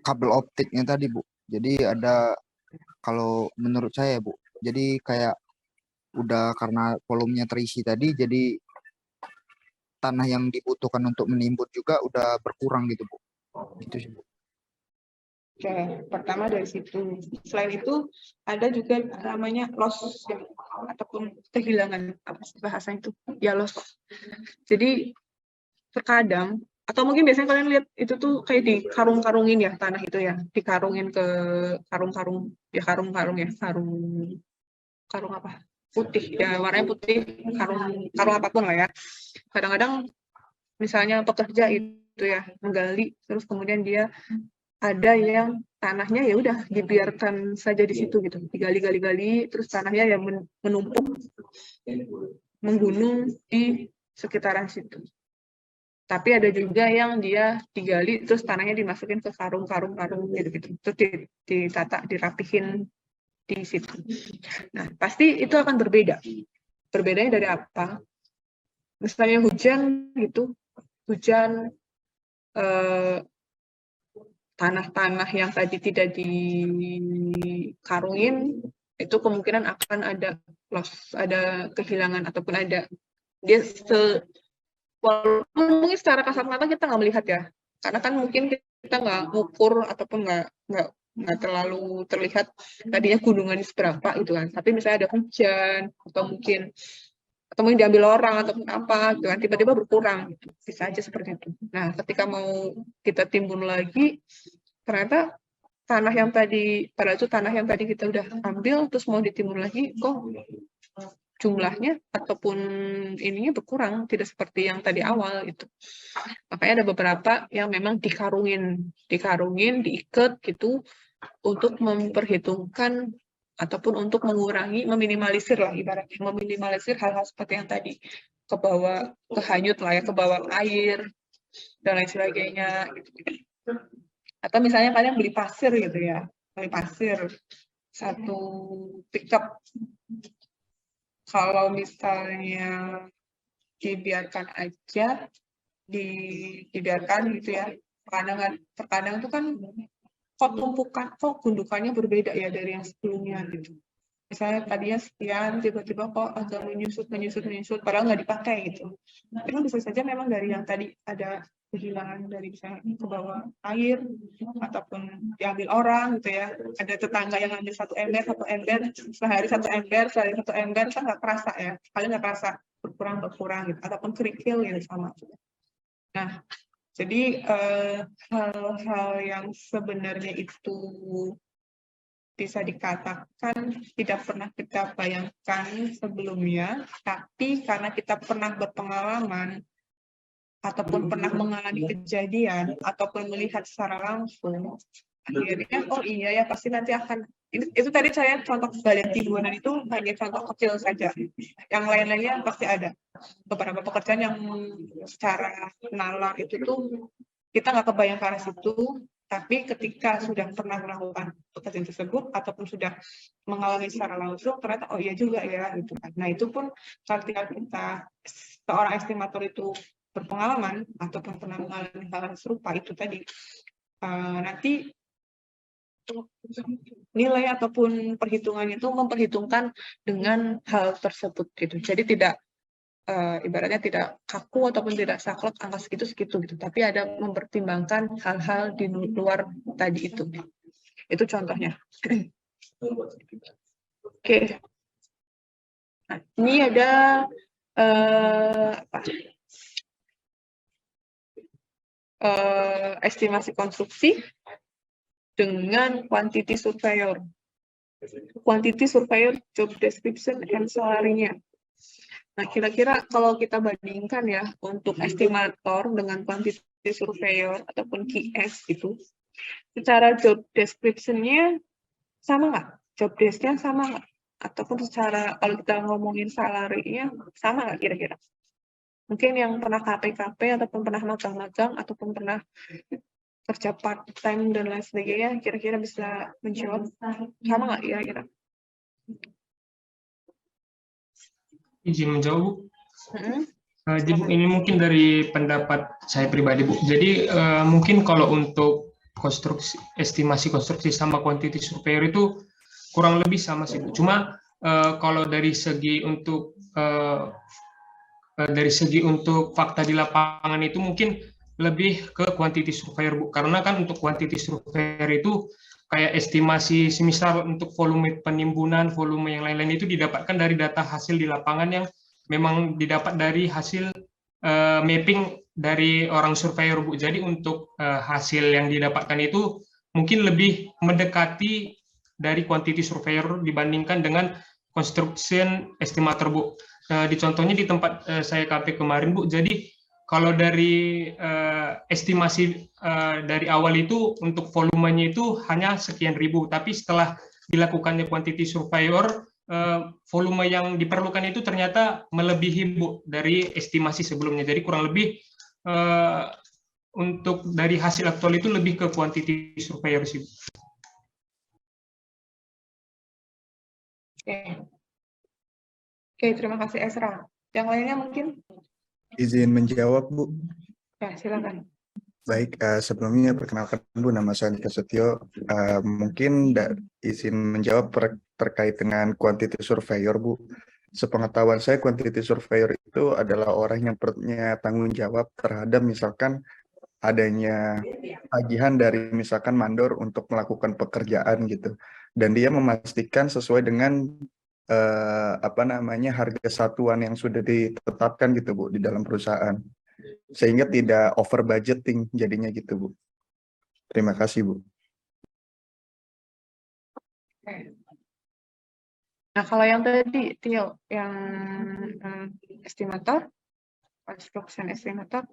kabel optiknya tadi, Bu. Jadi ada, kalau menurut saya, Bu, jadi kayak udah karena volumenya terisi tadi, jadi tanah yang dibutuhkan untuk menimbun juga udah berkurang gitu, Bu. Gitu sih, Bu. Oke, pertama dari situ. Selain itu, ada juga namanya loss ya, ataupun kehilangan, apa sih bahasa itu? Ya loss. Jadi terkadang, atau mungkin biasanya kalian lihat itu tuh kayak di karung-karungin ya tanah itu ya, dikarungin ke karung-karung ya, karung apa? Putih ya, warnanya putih, karung apapun lah ya. Kadang-kadang misalnya pekerja itu ya menggali, terus kemudian dia ada yang tanahnya ya udah dibiarkan saja di situ gitu, digali-gali-gali, terus tanahnya yang menumpuk, menggunung di sekitaran situ. Tapi ada juga yang dia digali, terus tanahnya dimasukin ke karung-karung gitu, terus ditata, dirapihin di situ. Nah, pasti itu akan berbeda. Berbedanya dari apa? Misalnya hujan gitu, hujan tanah-tanah yang tadi tidak dikarungin, itu kemungkinan akan ada loss, ada kehilangan ataupun ada dia walaupun mungkin secara kasat mata kita nggak melihat ya, karena kan mungkin kita nggak ngukur ataupun nggak terlalu terlihat tadinya gunungannya seberapa itu kan, tapi misalnya ada hujan atau mungkin diambil orang ataupun apa gitu kan, tiba-tiba berkurang, bisa aja seperti itu. Nah, ketika mau kita timbun lagi, ternyata tanah yang tadi kita udah ambil terus mau ditimbun lagi, kok jumlahnya ataupun ininya berkurang, tidak seperti yang tadi awal itu. Makanya ada beberapa yang memang dikarungin, diikat gitu untuk memperhitungkan ataupun untuk mengurangi, meminimalisir lah ibaratnya, meminimalisir hal-hal seperti yang tadi, ke bawah, kehanyut lah ya, ke bawah air dan lain sebagainya gitu. Atau misalnya kalian beli pasir gitu ya, beli pasir satu pickup, kalau misalnya dibiarkan aja, dibiarkan gitu ya, terkadang itu kan kok gundukannya berbeda ya dari yang sebelumnya gitu. Misalnya tadinya sekian, tiba-tiba kok agak menyusut, padahal nggak dipakai gitu. Itu bisa saja memang dari yang tadi ada kehilangan dari misalnya ke bawah air, ataupun diambil orang gitu ya. Ada tetangga yang ambil satu ember, sehari satu ember, kan nggak kerasa ya. Kalian nggak kerasa berkurang gitu, ataupun kerikil gitu sama. Nah, jadi hal-hal yang sebenarnya itu bisa dikatakan tidak pernah kita bayangkan sebelumnya, tapi karena kita pernah berpengalaman ataupun pernah mengalami kejadian ataupun melihat secara langsung, akhirnya oh iya ya pasti nanti akan itu tadi saya contoh galian timbunan itu hanya contoh kecil saja, yang lain-lainnya pasti ada beberapa pekerjaan yang secara nalar itu tuh kita nggak kebayang ke arah situ, tapi ketika sudah pernah melakukan pekerjaan tersebut ataupun sudah mengalami secara langsung, ternyata oh iya juga ya gitu kan. Nah itu pun ketika kita seorang estimator itu berpengalaman ataupun pernah mengalami hal serupa itu tadi, nanti nilai ataupun perhitungannya itu memperhitungkan dengan hal tersebut gitu. Jadi tidak ibaratnya tidak kaku ataupun tidak saklek angka segitu gitu, tapi ada mempertimbangkan hal-hal di luar tadi itu. Itu contohnya. Oke. Nah, ini ada estimasi konstruksi dengan quantity surveyor. Quantity surveyor, job description, and salary-nya. Nah, kira-kira kalau kita bandingkan ya, untuk estimator dengan quantity surveyor ataupun QS itu, secara job description-nya sama nggak? Job desk-nya sama nggak? Ataupun secara, kalau kita ngomongin salary-nya, sama nggak kira-kira? Mungkin yang pernah KP-KP, ataupun pernah magang-magang, ataupun pernah kerja part-time dan lain sebagainya, kira-kira bisa menjawab sama nggak kira-kira? Izin menjawab, Bu. Jadi Bu, ini mungkin dari pendapat saya pribadi, Bu. Jadi mungkin kalau untuk estimasi konstruksi sama quantity surveyor itu kurang lebih sama sih, Bu. Cuma kalau dari segi untuk fakta di lapangan itu mungkin lebih ke quantity surveyor, Bu. Karena kan untuk quantity surveyor itu kayak estimasi semisal untuk volume penimbunan, volume yang lain-lain itu didapatkan dari data hasil di lapangan yang memang didapat dari hasil mapping dari orang surveyor, Bu. Jadi untuk hasil yang didapatkan itu mungkin lebih mendekati dari quantity surveyor dibandingkan dengan construction estimator, Bu. Di contohnya di tempat saya KP kemarin, Bu. Jadi kalau dari estimasi dari awal itu untuk volumenya itu hanya sekian ribu, tapi setelah dilakukannya quantity surveyor, volume yang diperlukan itu ternyata melebihi, Bu, dari estimasi sebelumnya. Jadi kurang lebih untuk dari hasil aktual itu lebih ke quantity surveyor sih. Oke, terima kasih Esra. Yang lainnya mungkin? Izin menjawab, Bu. Ya, silakan. Baik, sebelumnya perkenalkan Bu, nama saya Nika Setio. Mungkin izin menjawab terkait dengan quantity surveyor, Bu. sepengetahuan saya quantity surveyor itu adalah orang yang punya tanggung jawab terhadap misalkan adanya tagihan dari misalkan mandor untuk melakukan pekerjaan gitu. Dan dia memastikan sesuai dengan apa namanya harga satuan yang sudah ditetapkan gitu Bu di dalam perusahaan. Sehingga tidak over budgeting jadinya gitu Bu. Terima kasih Bu. Nah, kalau yang tadi, Tio, yang estimator, construction estimator,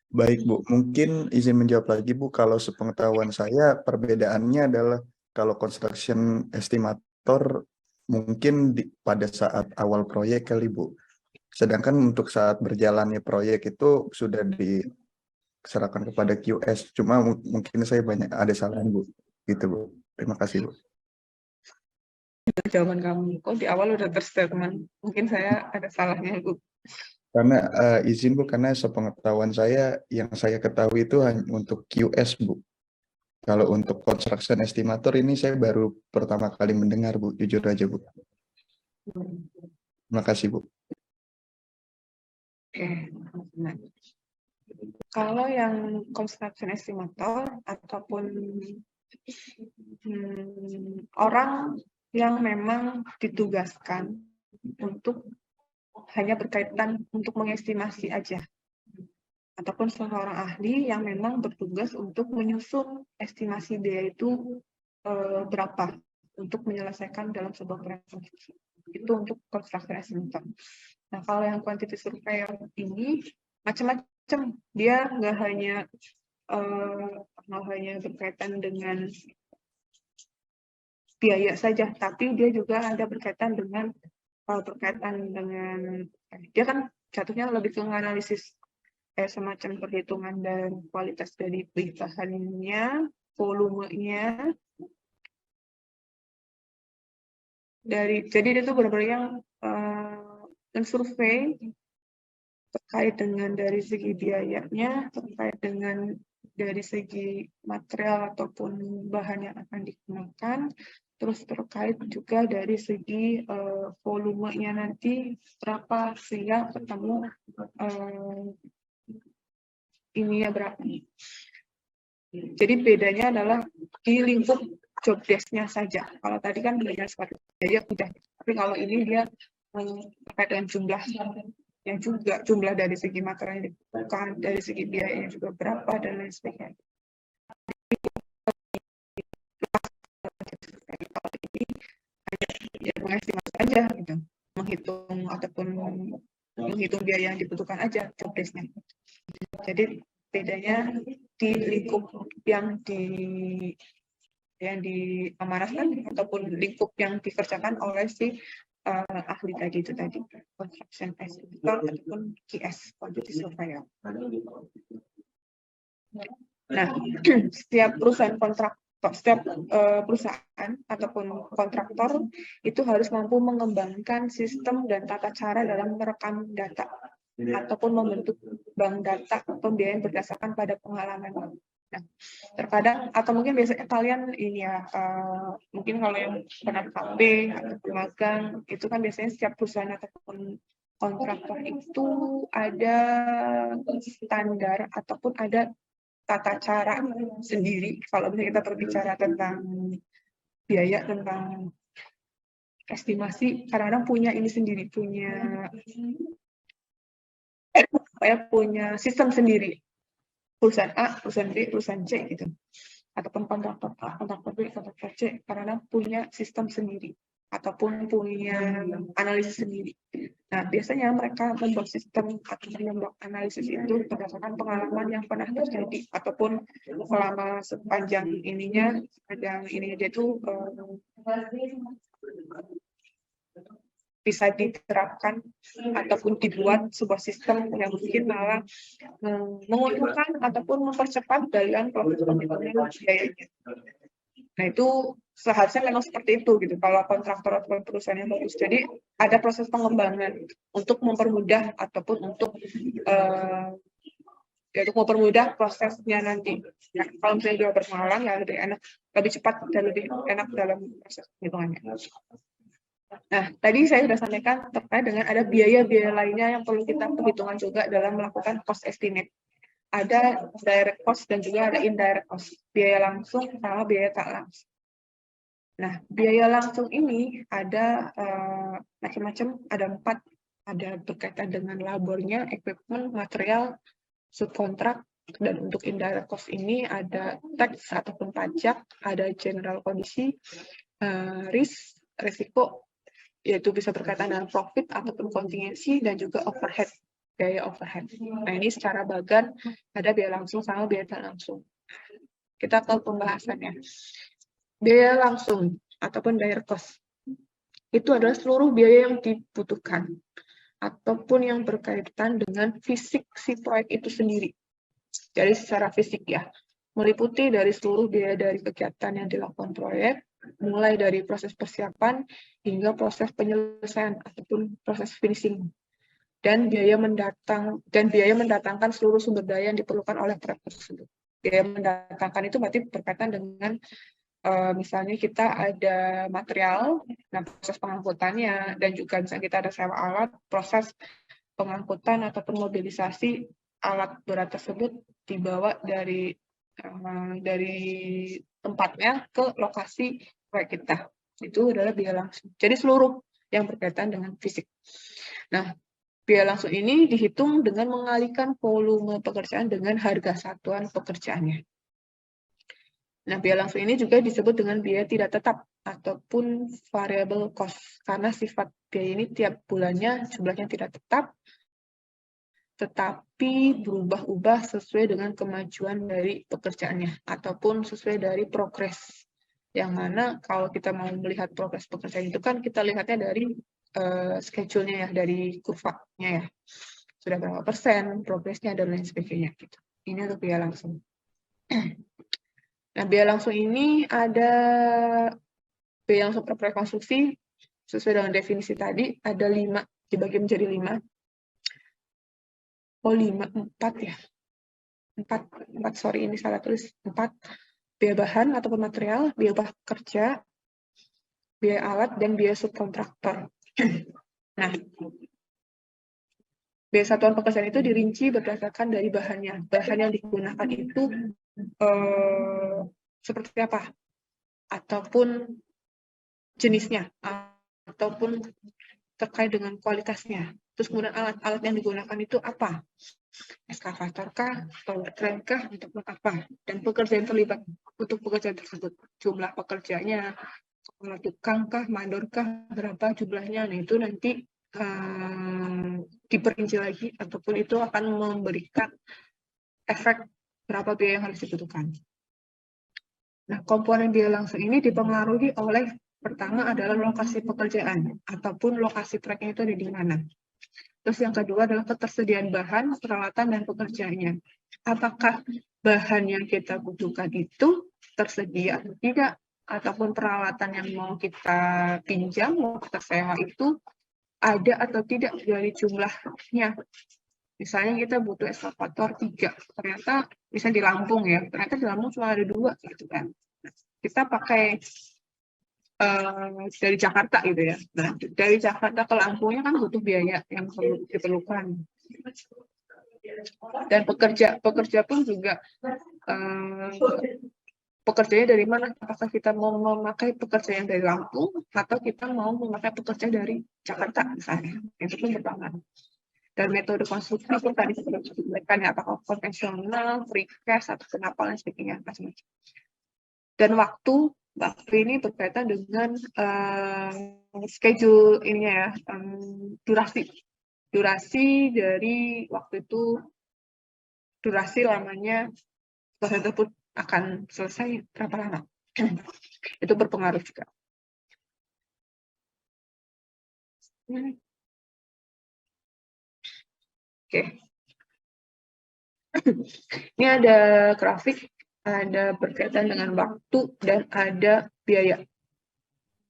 Baik Bu, mungkin izin menjawab lagi Bu, kalau sepengetahuan saya perbedaannya adalah kalau construction estimator mungkin pada saat awal proyek kali Bu. Sedangkan untuk saat berjalannya proyek itu sudah diserahkan kepada QS. Cuma mungkin saya banyak ada salahnya Bu. Gitu Bu. Terima kasih Bu. jawaban kamu. Kok di awal udah terstatement? Mungkin saya ada salahnya, Bu. Karena izin Bu, karena sepengetahuan saya yang saya ketahui itu hanya untuk QS Bu. Kalau untuk construction estimator ini saya baru pertama kali mendengar Bu, jujur aja Bu. Terima kasih Bu. Oke. Nah, kalau yang construction estimator ataupun orang yang memang ditugaskan untuk hanya berkaitan untuk mengestimasi aja, ataupun seorang ahli yang memang bertugas untuk menyusun estimasi biaya itu berapa untuk menyelesaikan dalam sebuah proyek. Itu untuk construction estimator. Nah, kalau yang quantity surveyor ini macam-macam, dia nggak hanya berkaitan dengan biaya saja, tapi dia juga ada berkaitan dengan dia kan jatuhnya lebih ke analisis semacam perhitungan dan kualitas dari bahannya, volumenya, jadi dia tuh benar-benar yang mensurvei terkait dengan dari segi biayanya, terkait dengan dari segi material ataupun bahan yang akan digunakan, terus terkait juga dari segi volumenya nanti berapa sehingga ketemu ininya berapa. Jadi bedanya adalah di lingkup job desk-nya saja. Kalau tadi kan biaya sepatu biaya udah, tapi kalau ini dia terkait dengan jumlah yang juga jumlah dari segi material yang dibutuhkan, dari segi biayanya juga berapa dan lain sebagainya. Kalau ini ya mengestimasi aja gitu, menghitung ataupun menghitung biaya yang dibutuhkan aja job desk-nya. Jadi bedanya di lingkup yang diamanahkan ataupun lingkup yang dikerjakan oleh si ahli tadi itu tadi, construction estimator ataupun QS, quantity surveyor. Nah, setiap perusahaan perusahaan ataupun kontraktor itu harus mampu mengembangkan sistem dan tata cara dalam merekam data ataupun membentuk bank data pembiayaan berdasarkan pada pengalaman. Nah, terkadang atau mungkin biasanya kalian ini ya, mungkin kalau yang pernah KP atau magang itu kan biasanya setiap perusahaan ataupun kontraktor itu ada standar ataupun ada tata cara sendiri. Kalau misalnya kita berbicara tentang biaya, tentang estimasi, kadang-kadang punya ini sendiri, punya sistem sendiri. Perusahaan A, perusahaan B, perusahaan C gitu. Ataupun kontraktor A, kontraktor B, kontraktor C, karena punya sistem sendiri ataupun punya analisis sendiri. Nah, biasanya mereka membuat sistem atau membuat analisis itu berdasarkan pengalaman yang pernah terjadi ataupun selama sepanjang ininya, dia tuh bisa diterapkan ataupun dibuat sebuah sistem yang mungkin malah menguntungkan ataupun mempercepat dalam proses penghitungan biayanya. Nah, itu seharusnya memang seperti itu gitu. Kalau kontraktor atau perusahaan yang bagus, jadi ada proses pengembangan untuk mempermudah ataupun untuk mempermudah prosesnya nanti. Nah, kalau misalnya sudah berpengalaman ya lebih enak, lebih cepat dan lebih enak dalam proses penghitungannya. Nah, tadi saya sudah sampaikan terkait dengan ada biaya-biaya lainnya yang perlu kita perhitungkan juga dalam melakukan cost estimate. Ada direct cost dan juga ada indirect cost, biaya langsung sama biaya tak langsung. Nah, biaya langsung ini ada macam-macam, ada 4, ada berkaitan dengan labornya, equipment, material, subkontrak, dan untuk indirect cost ini ada tax ataupun pajak, ada general kondisi, risk, risiko, yaitu bisa berkaitan dengan profit ataupun kontingensi, dan juga overhead, biaya overhead. Nah, ini secara bagan ada biaya langsung sama biaya tak langsung. Kita ke pembahasannya. Biaya langsung ataupun direct cost itu adalah seluruh biaya yang dibutuhkan ataupun yang berkaitan dengan fisik si proyek itu sendiri. Jadi secara fisik ya, meliputi dari seluruh biaya dari kegiatan yang dilakukan proyek, mulai dari proses persiapan hingga proses penyelesaian ataupun proses finishing. Dan biaya mendatangkan seluruh sumber daya yang diperlukan oleh proyek tersebut. Biaya mendatangkan itu berarti berkaitan dengan misalnya kita ada material, nah proses pengangkutannya, dan juga misalnya kita ada sewa alat, proses pengangkutan ataupun mobilisasi alat berat tersebut dibawa dari tempatnya ke lokasi proyek kita. Itu adalah biaya langsung. Jadi seluruh yang berkaitan dengan fisik. Nah, biaya langsung ini dihitung dengan mengalihkan volume pekerjaan dengan harga satuan pekerjaannya. Nah, biaya langsung ini juga disebut dengan biaya tidak tetap ataupun variable cost, karena sifat biaya ini tiap bulannya jumlahnya tidak tetap, tetapi berubah-ubah sesuai dengan kemajuan dari pekerjaannya ataupun sesuai dari progres. Yang mana kalau kita mau melihat progres pekerjaan itu kan kita lihatnya dari schedule-nya ya, dari kurvanya ya. Sudah berapa persen progresnya dan lain sebagainya gitu. Ini untuk biaya langsung. Nah, biaya langsung ini ada biaya langsung per proyek konstruksi sesuai dengan definisi tadi, ada 5, dibagi menjadi 5. Oh, 5, 4 ya. 4, sorry ini salah tulis. 4, biaya bahan ataupun material, biaya kerja, biaya alat, dan biaya subkontraktor. Nah, biaya satuan pekerjaan itu dirinci berdasarkan dari bahannya. Bahan yang digunakan itu seperti apa? Ataupun jenisnya, ataupun terkait dengan kualitasnya. Terus kemudian alat-alat yang digunakan itu apa? Eskavator kah? Tower crane kah? Untuk apa? Dan pekerja yang terlibat untuk pekerjaan tersebut. Jumlah pekerjanya, tukang kah? Mandor kah? Berapa jumlahnya? Nah, itu nanti diperinci lagi, ataupun itu akan memberikan efek berapa biaya yang harus dibutuhkan. Nah, komponen biaya langsung ini dipengaruhi oleh pertama adalah lokasi pekerjaan ataupun lokasi proyeknya itu ada di mana. Terus yang kedua adalah ketersediaan bahan, peralatan, dan pekerjaannya. Apakah bahan yang kita butuhkan itu tersedia atau tidak, ataupun peralatan yang mau kita pinjam, mau kita sewa itu ada atau tidak dari jumlahnya. Misalnya kita butuh eskavator 3, ternyata bisa di Lampung ya, ternyata di Lampung cuma ada 2 gitu kan. Kita pakai dari Jakarta gitu ya. Nah, dari Jakarta ke Lampungnya kan butuh biaya yang perlu diperlukan. Dan pekerja pun juga pekerjanya dari mana? Apakah kita mau memakai pekerja yang dari Lampung atau kita mau memakai pekerja dari Jakarta misalnya? Itu pun berpengaruh. Dan metode konstruksi pun tadi sudah disebutkan ya, apakah konvensional, precast, atau kenapa dan sebagainya, macam-macam. Dan waktu ini berkaitan dengan schedule ininya ya, durasi dari waktu itu, durasi lamanya proses tersebut akan selesai berapa lama. Itu berpengaruh juga. Oke. Ini ada grafik, ada berkaitan dengan waktu, dan ada biaya.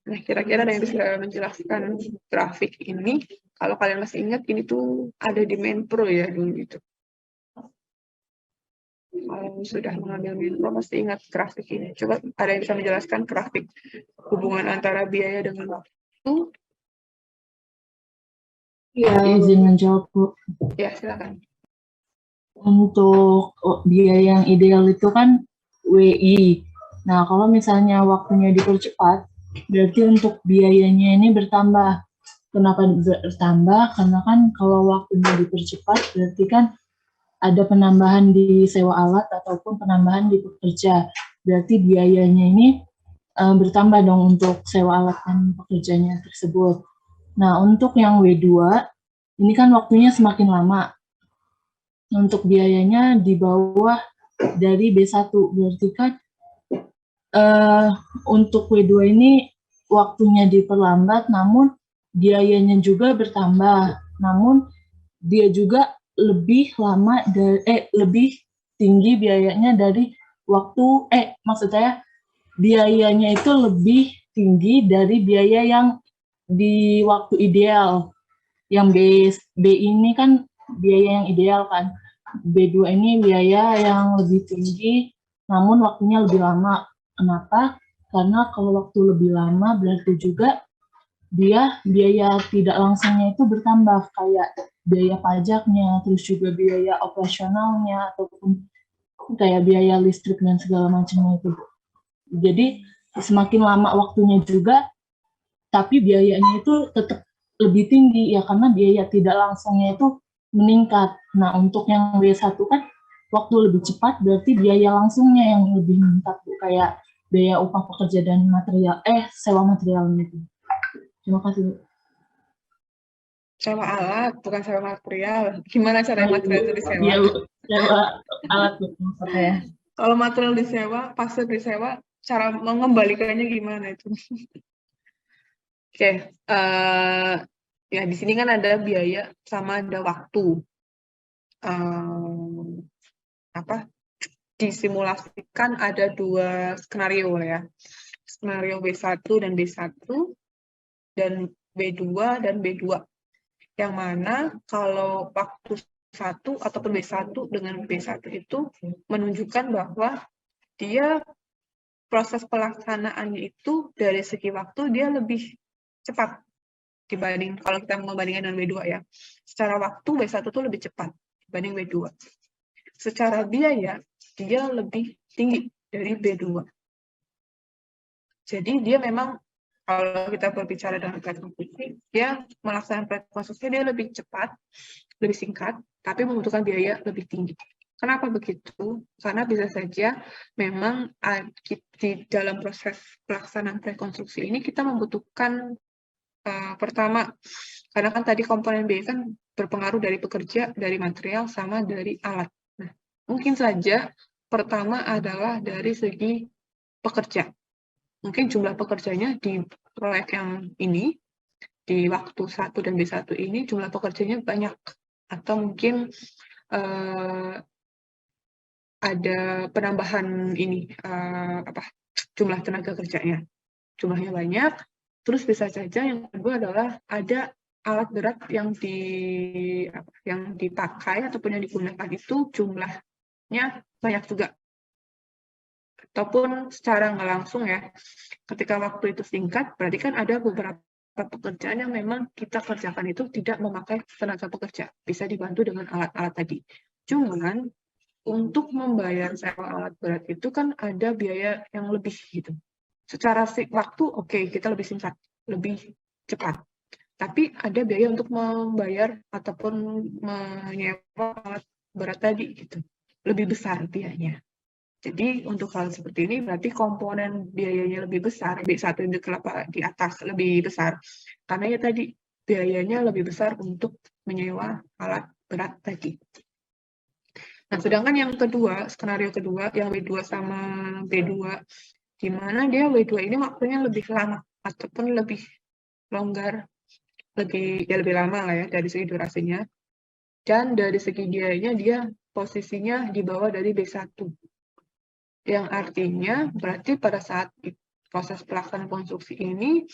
Nah, kira-kira ada yang bisa menjelaskan grafik ini? Kalau kalian masih ingat, ini tuh ada di Menpro ya dulu itu. Kalau sudah mengambil Menpro, pasti ingat grafik ini. Coba ada yang bisa menjelaskan grafik hubungan antara biaya dengan waktu Izin menjawab, Bu. Ya, silakan. Untuk biaya yang ideal itu kan WI. Nah, kalau misalnya waktunya dipercepat, berarti untuk biayanya ini bertambah. Kenapa bertambah? Karena kan kalau waktunya dipercepat, berarti kan ada penambahan di sewa alat ataupun penambahan di pekerja. Berarti biayanya ini bertambah dong untuk sewa alat dan pekerjanya tersebut. Nah, untuk yang W2, ini kan waktunya semakin lama. Untuk biayanya di bawah dari B1, berarti kan untuk W2 ini waktunya diperlambat, namun biayanya juga bertambah. Namun dia juga lebih lama lebih tinggi biayanya dari waktu maksud saya biayanya itu lebih tinggi dari biaya yang di waktu ideal. Yang B ini kan biaya yang ideal kan. B2 ini biaya yang lebih tinggi namun waktunya lebih lama. Kenapa? Karena kalau waktu lebih lama berarti juga dia biaya tidak langsungnya itu bertambah, kayak biaya pajaknya, terus juga biaya operasionalnya, ataupun kayak biaya listrik dan segala macamnya itu. Jadi semakin lama waktunya juga, tapi biayanya itu tetap lebih tinggi ya karena biaya tidak langsungnya itu meningkat. Nah, untuk yang W1 kan waktu lebih cepat berarti biaya langsungnya yang lebih meningkat, kayak biaya upah pekerja dan material sewa materialnya itu. Terima kasih, Bu. Sewa alat, bukan sewa material. Gimana cara material itu disewa? Iya, Bu. Sewa alat, Bu, maksud saya. Kalau material disewa, pasir disewa, cara mengembalikannya gimana itu? Oke, ya di sini kan ada biaya sama ada waktu. Disimulasikan ada dua skenario ya. Skenario B1 dan B1 dan B2 dan B2. Yang mana kalau waktu 1 ataupun B1 dengan B1 itu menunjukkan bahwa dia proses pelaksanaannya itu dari segi waktu dia lebih cepat dibanding kalau kita membandingkan dengan B2 ya. Secara waktu B1 itu lebih cepat dibanding B2. Secara biaya dia lebih tinggi dari B2. Jadi dia memang kalau kita berbicara dengan rekonstruksi, dia melaksanakan rekonstruksi dia lebih cepat, lebih singkat, tapi membutuhkan biaya lebih tinggi. Kenapa begitu? Karena bisa saja memang di dalam proses pelaksanaan rekonstruksi ini kita membutuhkan pertama, karena kan tadi komponen biaya kan berpengaruh dari pekerja, dari material, sama dari alat. Nah, mungkin saja pertama adalah dari segi pekerja. Mungkin jumlah pekerjanya di proyek yang ini, di waktu 1 dan B1 ini, jumlah pekerjanya banyak. Atau mungkin ada penambahan ini, jumlah tenaga kerjanya. Jumlahnya banyak, terus bisa saja yang kedua adalah ada alat berat yang dipakai ataupun yang digunakan itu jumlahnya banyak juga. Ataupun secara nggak langsung ya, ketika waktu itu singkat, berarti kan ada beberapa pekerjaan yang memang kita kerjakan itu tidak memakai tenaga pekerja, bisa dibantu dengan alat-alat tadi. Cuman, untuk membayar sewa alat berat itu kan ada biaya yang lebih gitu. Secara waktu, oke, kita lebih singkat, lebih cepat. Tapi ada biaya untuk membayar ataupun menyewa alat berat tadi gitu. Lebih besar biayanya. Jadi untuk hal seperti ini berarti komponen biayanya lebih besar, B1 di atas lebih besar. Karena ya tadi biayanya lebih besar untuk menyewa alat berat tadi. Nah, sedangkan yang kedua, skenario kedua, yang W2 sama B2, di mana dia W2 ini waktunya lebih lama ataupun lebih longgar, lebih lama lah ya dari segi durasinya. Dan dari segi biayanya dia posisinya di bawah dari B1. Yang artinya berarti pada saat proses pelaksanaan konstruksi ini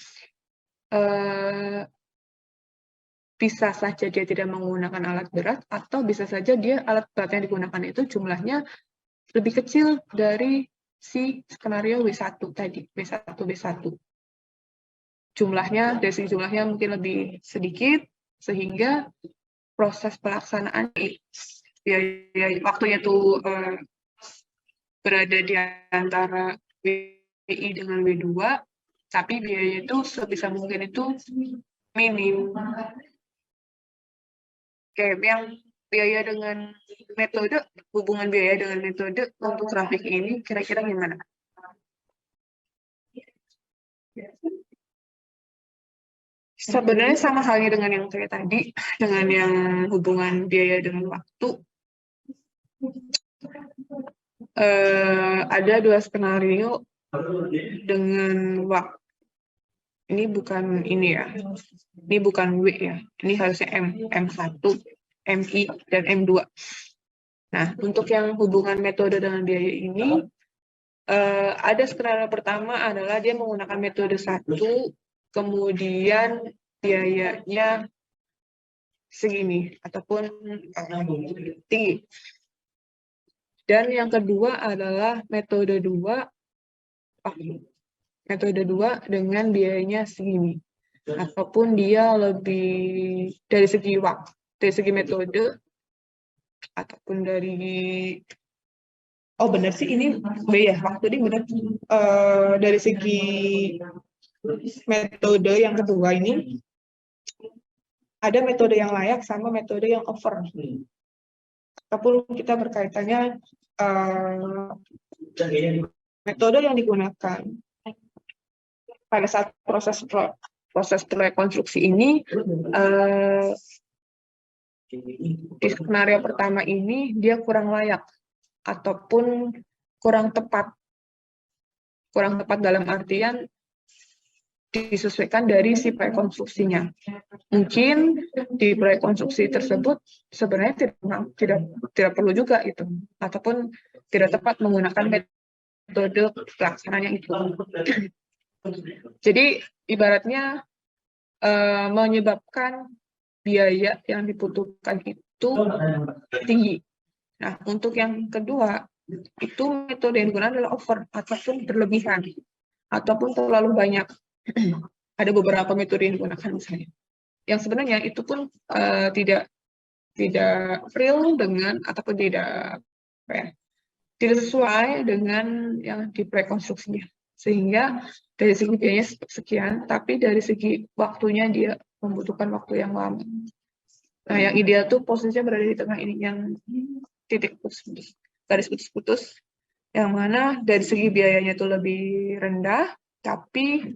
bisa saja dia tidak menggunakan alat berat atau bisa saja dia alat berat yang digunakan itu jumlahnya lebih kecil dari si skenario W1 tadi, B1. Jumlahnya, dari segi jumlahnya mungkin lebih sedikit, sehingga proses pelaksanaan biaya waktunya itu berada di antara WI dengan W2, tapi biaya itu sebisa mungkin itu minim. Kayak yang biaya dengan metode, hubungan biaya dengan metode untuk grafik ini kira-kira gimana? Sebenarnya sama halnya dengan yang kayak tadi, dengan yang hubungan biaya dengan waktu. Ada 2 skenario dengan waktu. Ini bukan ini ya, ini bukan W ya, ini harusnya M1, MI, dan M2. Nah, untuk yang hubungan metode dengan biaya ini, ada skenario pertama adalah dia menggunakan metode 1, kemudian biayanya segini, ataupun tinggi. Dan yang kedua adalah metode 2, dengan biayanya segini. Ataupun dia lebih dari segi waktu, dari segi metode, ataupun dari benar sih ini ya, waktu ini benar. Dari segi metode yang kedua ini ada metode yang layak sama metode yang over. Ataupun kita berkaitannya metode yang digunakan pada saat proses proyek konstruksi ini, di skenario pertama ini dia kurang layak ataupun kurang tepat. Kurang tepat dalam artian disesuaikan dari si proyek konstruksinya. Mungkin di proyek konstruksi tersebut sebenarnya tidak perlu juga itu, ataupun tidak tepat menggunakan metode pelaksananya itu. Jadi ibaratnya menyebabkan biaya yang dibutuhkan itu tinggi. Nah, untuk yang kedua, itu metode yang digunakan adalah over ataupun berlebihan ataupun terlalu banyak. Ada beberapa metode yang digunakan misalnya. Yang sebenarnya itu pun tidak real dengan ataupun tidak sesuai dengan yang di prekonstruksinya. Sehingga dari segi biayanya sekian, tapi dari segi waktunya dia membutuhkan waktu yang lama. Nah, yang ideal tuh posisinya berada di tengah ini, yang titik putus-putus, garis putus-putus, yang mana dari segi biayanya itu lebih rendah, tapi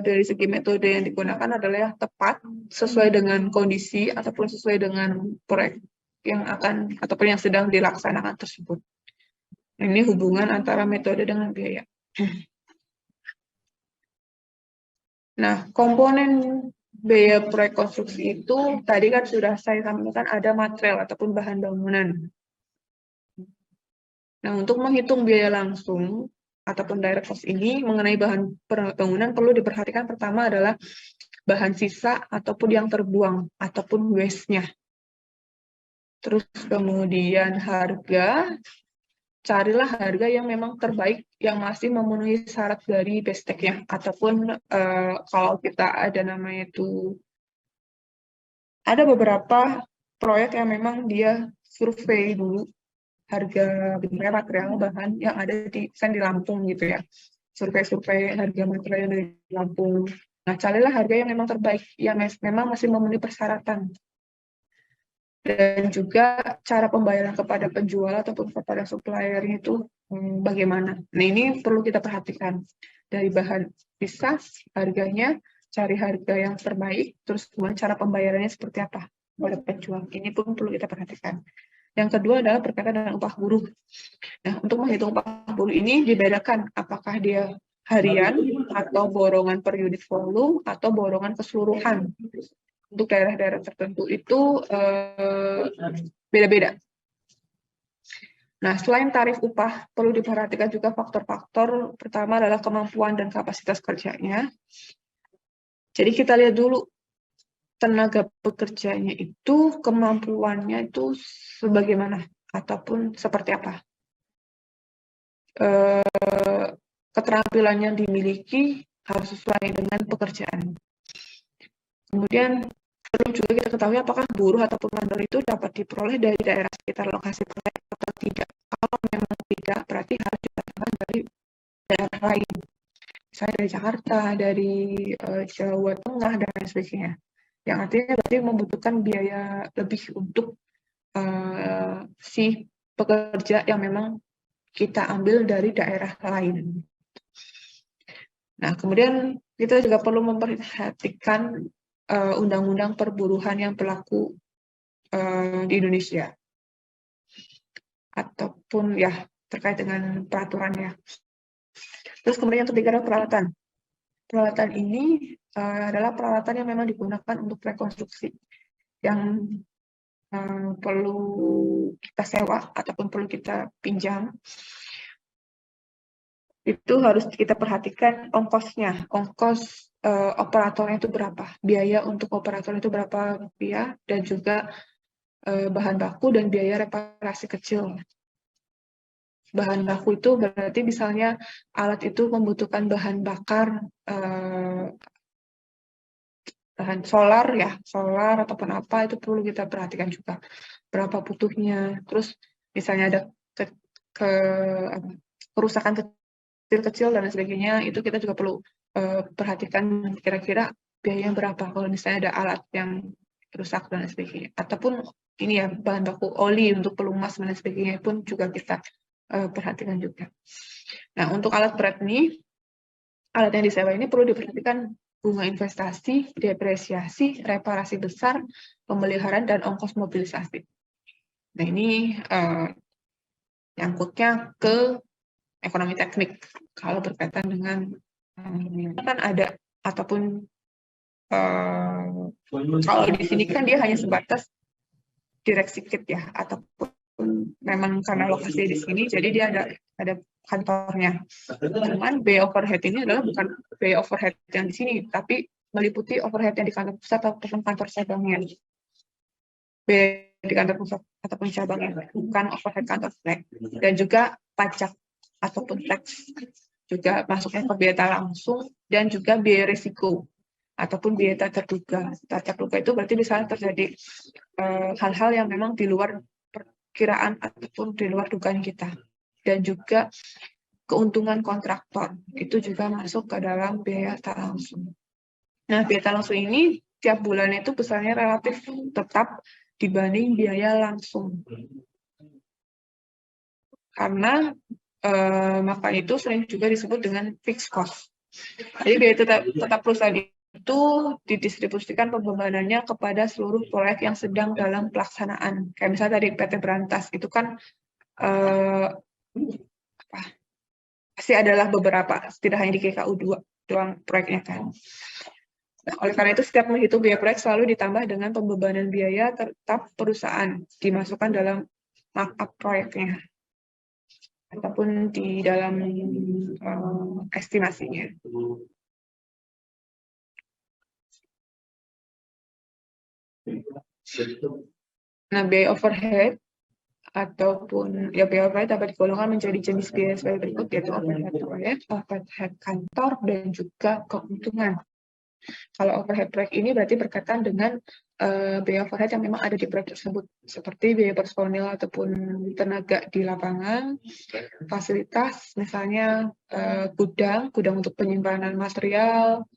dari segi metode yang digunakan adalah yang tepat, sesuai dengan kondisi ataupun sesuai dengan proyek yang akan ataupun yang sedang dilaksanakan tersebut. Ini hubungan antara metode dengan biaya. Nah, komponen biaya proyek konstruksi itu tadi kan sudah saya sampaikan ada material ataupun bahan bangunan. Nah, untuk menghitung biaya langsung ataupun direct cost ini mengenai bahan bangunan perlu diperhatikan pertama adalah bahan sisa ataupun yang terbuang ataupun waste-nya. Terus kemudian harga, carilah harga yang memang terbaik yang masih memenuhi syarat dari BESTEK-nya, ataupun kalau kita ada namanya itu ada beberapa proyek yang memang dia survei dulu harga benar material bahan yang ada di Lampung gitu ya, survei harga material yang dari Lampung. Nah, carilah harga yang memang terbaik yang memang masih memenuhi persyaratan. Dan juga cara pembayaran kepada penjual ataupun kepada supplier itu bagaimana. Nah, ini perlu kita perhatikan. Dari bahan sisa, harganya, cari harga yang terbaik, terus kemudian cara pembayarannya seperti apa kepada penjual. Ini pun perlu kita perhatikan. Yang kedua adalah berkaitan dengan upah buruh. Nah, untuk menghitung upah buruh ini dibedakan apakah dia harian atau borongan per unit volume atau borongan keseluruhan. Untuk daerah-daerah tertentu itu beda-beda. Nah, selain tarif upah, perlu diperhatikan juga faktor-faktor. Pertama adalah kemampuan dan kapasitas kerjanya. Jadi kita lihat dulu tenaga pekerjanya itu, kemampuannya itu sebagaimana, ataupun seperti apa. Keterampilan yang dimiliki harus sesuai dengan pekerjaan. Kemudian Perlu juga kita ketahui apakah buruh ataupun mandor itu dapat diperoleh dari daerah sekitar lokasi proyek atau tidak. Kalau memang tidak, berarti harus didatangkan dari daerah lain. Misalnya dari Jakarta, dari Jawa Tengah, dan lain sebagainya. Yang artinya berarti membutuhkan biaya lebih untuk si pekerja yang memang kita ambil dari daerah lain. Nah, kemudian kita juga perlu memperhatikan undang-undang perburuhan yang berlaku di Indonesia. Ataupun ya terkait dengan peraturannya. Terus kemudian yang ketiga adalah peralatan. Peralatan ini adalah peralatan yang memang digunakan untuk rekonstruksi. Yang perlu kita sewa ataupun perlu kita pinjam. Itu harus kita perhatikan ongkosnya. Ongkos operatornya itu berapa. Biaya untuk operator itu berapa rupiah. Dan juga bahan baku dan biaya reparasi kecil. Bahan baku itu berarti misalnya alat itu membutuhkan bahan bakar bahan solar ya, solar ataupun apa itu perlu kita perhatikan juga berapa butuhnya. Terus misalnya ada kerusakan kecil-kecil dan sebagainya, itu kita juga perlu perhatikan kira-kira biayanya berapa kalau misalnya ada alat yang rusak dan sebagainya. Ataupun ini ya bahan baku oli untuk pelumas dan sebagainya pun juga kita perhatikan juga. Nah, untuk alat berat ini, alat yang disewa ini perlu diperhatikan bunga investasi, depresiasi, reparasi besar, pemeliharaan, dan ongkos mobilisasi. Nah, ini nyangkutnya ke ekonomi teknik. Kalau berkaitan dengan kan ada, ataupun kalau di sini kan dia hanya sebatas direksi kit ya, ataupun memang karena lokasi di sini, jadi dia ada kantornya. Cuman biaya overhead ini adalah bukan biaya overhead yang di sini, tapi meliputi overhead yang di kantor pusat ataupun kantor cabangnya. Biaya di kantor pusat ataupun cabangnya, bukan overhead kantor flag. Dan juga pajak ataupun tax juga masuknya ke biaya tak langsung, dan juga biaya risiko ataupun biaya tak terduga. Tak terduga itu berarti misalnya terjadi hal-hal yang memang di luar perkiraan ataupun di luar dugaan kita. Dan juga keuntungan kontraktor, itu juga masuk ke dalam biaya tak langsung. Nah, biaya tak langsung ini tiap bulan itu besarnya relatif tetap dibanding biaya langsung. Karena maka itu sering juga disebut dengan fixed cost. Jadi biaya tetap perusahaan itu didistribusikan pembebanannya kepada seluruh proyek yang sedang dalam pelaksanaan. Kayak misalnya tadi PT Berantas itu kan pasti adalah beberapa, tidak hanya di GKU doang proyeknya kan. Nah, oleh karena itu setiap menghitung biaya proyek selalu ditambah dengan pembebanan biaya tetap perusahaan dimasukkan dalam markup proyeknya ataupun di dalam estimasinya. Nah, biaya overhead ataupun ya biaya overhead dapat digolongkan menjadi jenis biaya sebagai berikut, yaitu overhead proyek, overhead kantor, dan juga keuntungan. Kalau overhead proyek ini berarti berkaitan dengan biaya overhead yang memang ada di proyek tersebut, seperti biaya personil ataupun tenaga di lapangan, fasilitas, misalnya gudang untuk penyimpanan material,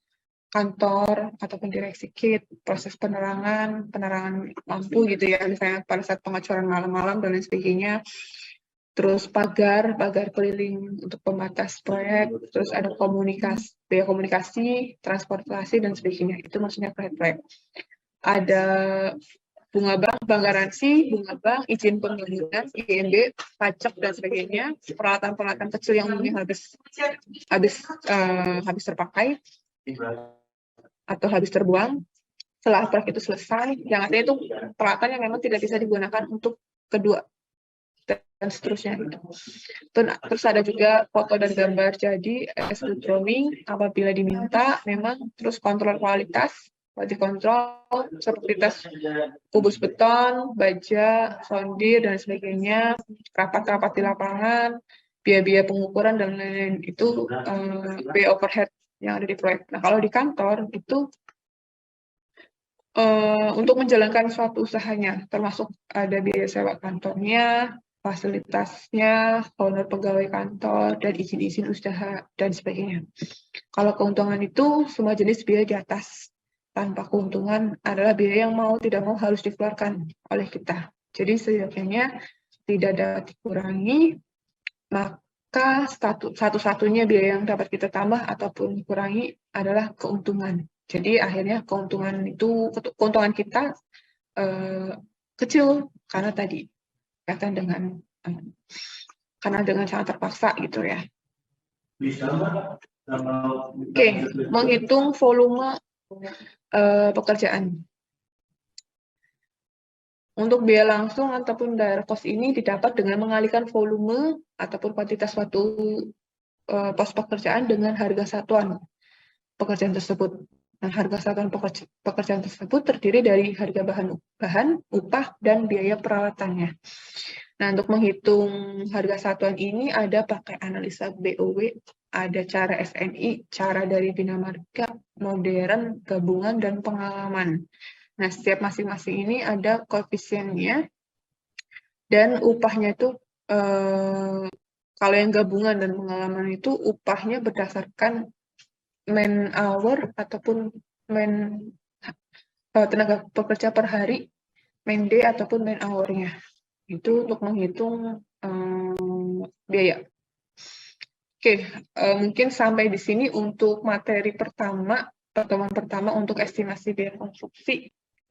kantor ataupun direksi kit, proses penerangan lampu gitu ya, misalnya pada saat pengacoran malam-malam dan lain sebagainya. Terus pagar keliling untuk pembatas proyek, terus ada biaya komunikasi, transportasi dan sebagainya. Itu maksudnya proyek. Ada bunga bank garansi, bunga bank, izin pembangunan, IMB, pajak dan sebagainya, peralatan kecil yang umumnya habis terpakai atau habis terbuang setelah proyek itu selesai, yang artinya itu peralatan yang memang tidak bisa digunakan untuk kedua dan seterusnya gitu. Terus ada juga foto dan gambar jadi as-built drawing apabila diminta, memang terus kontrol kualitas, dikontrol seperti tes kubus beton, baja, sondir dan sebagainya, rapat-rapat di lapangan, biaya-biaya pengukuran dan lain-lain, itu biaya overhead yang ada di proyek. Nah, kalau di kantor itu untuk menjalankan suatu usahanya, termasuk ada biaya sewa kantornya, fasilitasnya, honor pegawai kantor, dan izin-izin usaha, dan sebagainya. Kalau keuntungan itu semua jenis biaya di atas. Tanpa keuntungan adalah biaya yang mau tidak mau harus dikeluarkan oleh kita. Jadi setidaknya tidak dapat dikurangi, maka satu-satunya biaya yang dapat kita tambah ataupun dikurangi adalah keuntungan. Jadi akhirnya keuntungan kita kecil karena tadi kaitan dengan karena dengan sangat terpaksa gitu ya. Oke, menghitung volume pekerjaan. Untuk biaya langsung ataupun direct cost ini didapat dengan mengalihkan volume ataupun kuantitas suatu pos pekerjaan dengan harga satuan pekerjaan tersebut. Nah, harga satuan pekerjaan tersebut terdiri dari harga bahan, upah, dan biaya perawatannya. Nah, untuk menghitung harga satuan ini ada pakai analisa BOW, ada cara SNI, cara dari Bina Marga, modern, gabungan, dan pengalaman. Nah, setiap masing-masing ini ada koefisiennya, dan upahnya itu, kalau yang gabungan dan pengalaman itu upahnya berdasarkan man hour ataupun tenaga pekerja per hari, man day ataupun man hour-nya. Itu untuk menghitung biaya. Oke, mungkin sampai di sini untuk materi pertemuan pertama untuk estimasi biaya konstruksi.